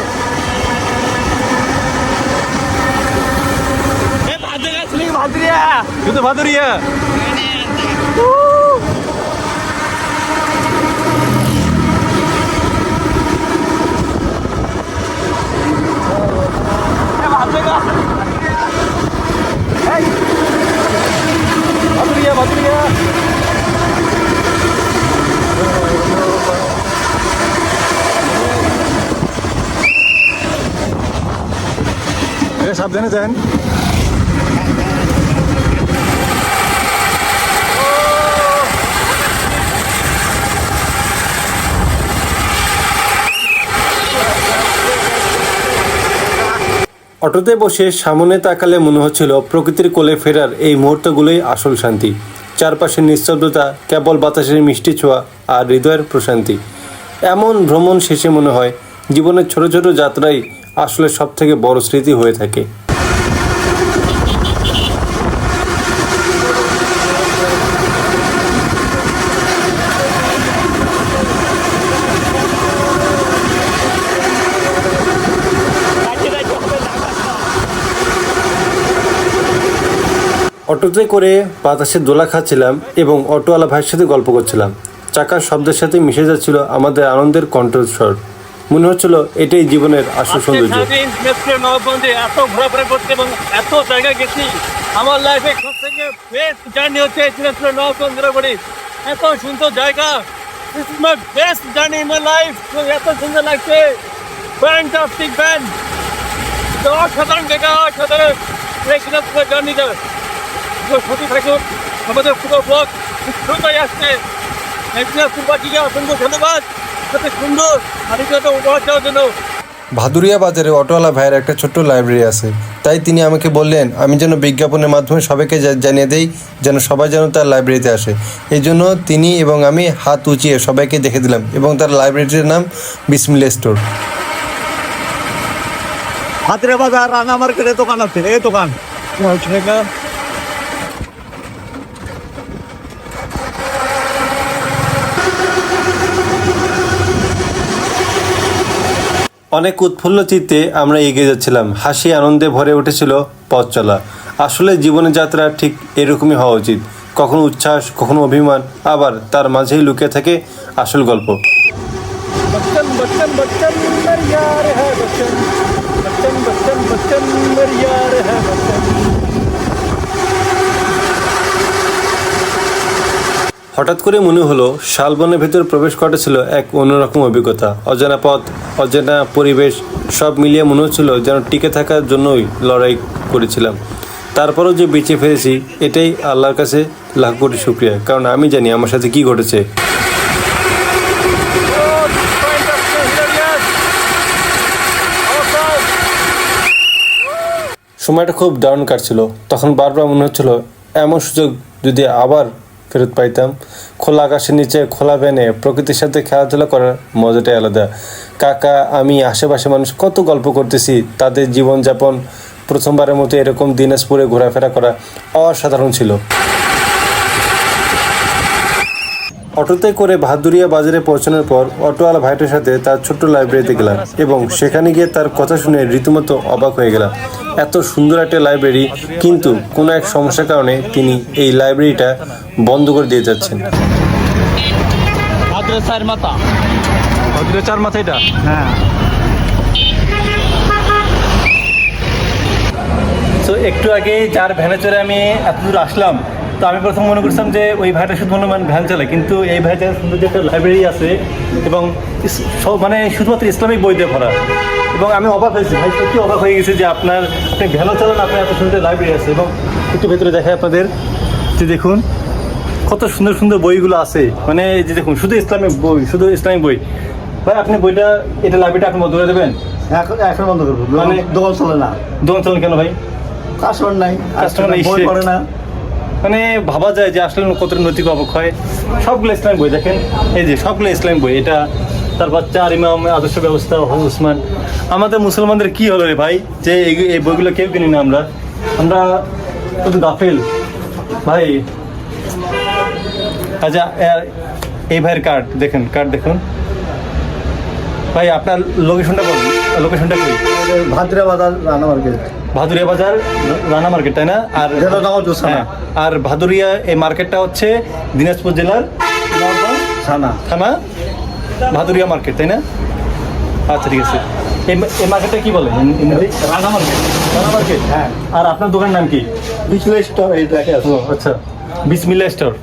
কিন্তু ভাদুরিয়া সাবধানে যান। অটোতে বসে সামনে তাকালে মনে হচ্ছিল প্রকৃতির কোলে ফেরার এই মুহূর্তগুলোই আসল শান্তি। চারপাশের নিস্তব্ধতা, কেবল বাতাসের মিষ্টি ছোঁয়া আর হৃদয়ের প্রশান্তি। এমন ভ্রমণ শেষে মনে হয় জীবনের ছোট ছোট যাত্রাই আসলে সব থেকে বড় স্মৃতি হয়ে থাকে। অটোতে করে বাতাসে দোলা খাচ্ছিলাম এবং অটোওয়ালা ভাইয়ের সাথে গল্প করছিলাম। চাকার শব্দের সাথে মিশে যাচ্ছিল আমাদের আনন্দের কণ্ঠস্বর। মনে হচ্ছিল এটাই জীবনের আসল সৌন্দর্য। নবগঞ্জে এত ঘোরাফেরা করতে এবং এত জায়গায় গেছি, আমার লাইফে সব থেকে বেস্ট জার্নি হচ্ছে দিনাজপুর নবগঞ্জ ঘোরাঘুরি। এত সুন্দর জায়গা, this is my best journey in my life. এত সুন্দর লাগছে, ফ্যান্টাস্টিক ব্যান্ড, অসাধারণ জায়গা, অসাধারণ এই দিনাজপুরের জার্নিটা। সত্যি থাকুন, আমাদের পুরো ব্লগ শুরুটাই আসছে। দিনাজপুরবাসীকে অসংখ্য ধন্যবাদ, এত সুন্দর আদিত্যতা উপহার দেওয়ার জন্য। ভাদুরিয়া বাজারে অটোওয়ালা ভাইয়ের একটা ছোট্ট লাইব্রেরি আছে, তাই তিনি আমাকে বললেন আমি যেন বিজ্ঞাপনের মাধ্যমে সবাইকে জানিয়ে দেই, যেন সবাই যেন তার লাইব্রেরিতে আসে। এই জন্য তিনি এবং আমি হাত উঁচিয়ে সবাইকে দেখে দিলাম এবং তার লাইব্রেরিটির নাম বিসমিল্লাহ স্টোর। ভাদুরিয়া বাজার রানা মার্কেটে দোকান আছে, এই দোকান অনেক উৎফুল্ল চিত্তে আমরা এগিয়ে যাচ্ছিলাম, হাসি আনন্দে ভরে উঠেছিল পথ চলা। আসলে জীবনের যাত্রা ঠিক এরকমই হওয়া উচিত, কখনো উচ্ছ্বাস, কখনো অভিমান, আবার তার মাঝেই লুকিয়ে থাকে আসল গল্প। बच्चन बच्चन बच्चन मेरे यार है बच्चन, बच्चन बच्चन बच्चन मेरे यार है बच्चन। হঠাৎ করে মনে হলো শালবনের ভেতর প্রবেশ করেছিল এক অন্যরকম অভিজ্ঞতা। অজানা পথ, অজানা পরিবেশ, সব মিলিয়ে মনে হচ্ছিল যেন টিকে থাকার জন্যই লড়াই করেছিলাম। তারপরও যে বেঁচে ফিরেছি, এটাই আল্লাহর কাছে লাখ কোটি শুকরিয়া, কারণ আমি জানি আমার সাথে কি ঘটেছে। সময়টা খুব দারুণ কাটছিল। তখন বারবার মনে হচ্ছিল এমন সুযোগ যদি আবার ফেরত পাইতাম। খোলা আকাশের নিচে খোলা ভ্যানে প্রকৃতির সাথে খেলাধুলা করার মজাটাই আলাদা। কাকা, আমি, আশেপাশে মানুষ কত গল্প করতেছি, তাদের জীবনযাপন। প্রথমবারের মতো এরকম দিনাজপুরে ঘোরাফেরা করা অসাধারণ ছিল। অটোতে করে ভাদুরিয়া বাজারে পৌঁছানোর পর অটোওয়ালা ভাইটার সাথে তার ছোট্ট লাইব্রেরিতে গেলাম এবং সেখানে গিয়ে তার কথা শুনে রীতিমতো অবাক হয়ে গেলাম। এত সুন্দর একটা লাইব্রেরি, কিন্তু কোনো এক সমস্যার কারণে তিনি এই লাইব্রেরিটা বন্ধ করে দিয়ে যাচ্ছেন। চার মাথা এটা, হ্যাঁ। তো একটু আগে যার ভ্যানে চড়ে আমি এতদূর আসলাম, তো আমি প্রথম মনে করছিলাম যে ওই ভাইটা শুধু ভ্যান চালায়, কিন্তু এই ভাইটার সুন্দর যে একটা লাইব্রেরি আছে এবং সব মানে শুধুমাত্র ইসলামিক বই দিয়ে ভরা। এবং আমি অবাক হয়েছি, ভাই সত্যি অবাক হয়ে গেছি যে আপনি ভ্যানও চালান, আপনার এত সুন্দর লাইব্রেরি আছে। এবং একটু ভেতরে দেখায় আপনাদের, যে দেখুন কত সুন্দর সুন্দর বইগুলো আছে। মানে যে দেখুন শুধু ইসলামিক বই, শুধু ইসলামিক বই। ভাই আপনি বইটা, এটা লাইব্রেরিটা আপনি বন্ধ করে দেবেন? এখন বন্ধ করবো, মানে দোকান চলে না। দোকান চলেন কেন ভাই? কাস্টমার নাই, বই পড়ে না। মানে ভাবা যায় যে আসলে কত নৈতিক অবক্ষয়। সবগুলো ইসলামিক বই দেখেন, এই যে সবগুলো ইসলামিক বই। এটা তারপর চার ইমাম, আদর্শ ব্যবস্থা, উসমান। আমাদের মুসলমানদের কি হলো রে ভাই, যে এই বইগুলো কেউ কিনি না আমরা শুধু গাফেল ভাই। আচ্ছা, এই ভাইয়ের কার্ড দেখেন, কার্ড দেখুন ভাই। আপনার লোকেশনটা বলুন, লোকেশনটা কই? ভাদুরিয়া বাজার রানা মার্কেট। ভাদুরিয়া বাজার রানা মার্কেট, তাই না? আর হ্যাঁ, আর ভাদুরিয়া এই মার্কেটটা হচ্ছে দিনাজপুর জেলার থানা ভাদুরিয়া মার্কেট, তাই না? আচ্ছা ঠিক আছে। এই মার্কেটটা কি বলে? রানা মার্কেট। রানা মার্কেট, হ্যাঁ। আর আপনার দোকানের নাম কি? বিসমিল্লাহ স্টোর। এই দেখে আসো। আচ্ছা, বিসমিল্লাহ স্টোর,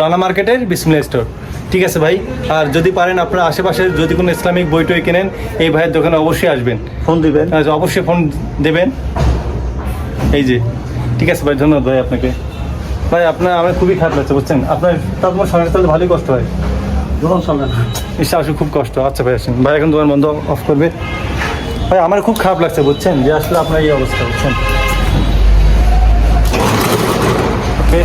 রানা মার্কেটের বিসমিল্লাহ স্টোর। ঠিক আছে ভাই। আর যদি পারেন আপনার আশেপাশে যদি কোনো ইসলামিক বই টই কেনেন, এই ভাইয়ের দোকানে অবশ্যই আসবেন, ফোন দিবেন। আচ্ছা, অবশ্যই ফোন দেবেন। এই যে, ঠিক আছে ভাই, ধন্যবাদ ভাই আপনাকে। ভাই আপনার আমার খুবই খারাপ লাগছে, বুঝছেন? আপনার তোমার সঙ্গে তাহলে ভালোই কষ্ট হয়, দোকান চলে না, এসে আসলে খুব কষ্ট। আচ্ছা ভাই আসেন ভাই, এখন দোকান বন্ধ অফ করবে। ভাই আমার খুব খারাপ লাগছে, বুঝছেন, যে আসলে আপনার এই অবস্থা, বুঝছেন? ওকে।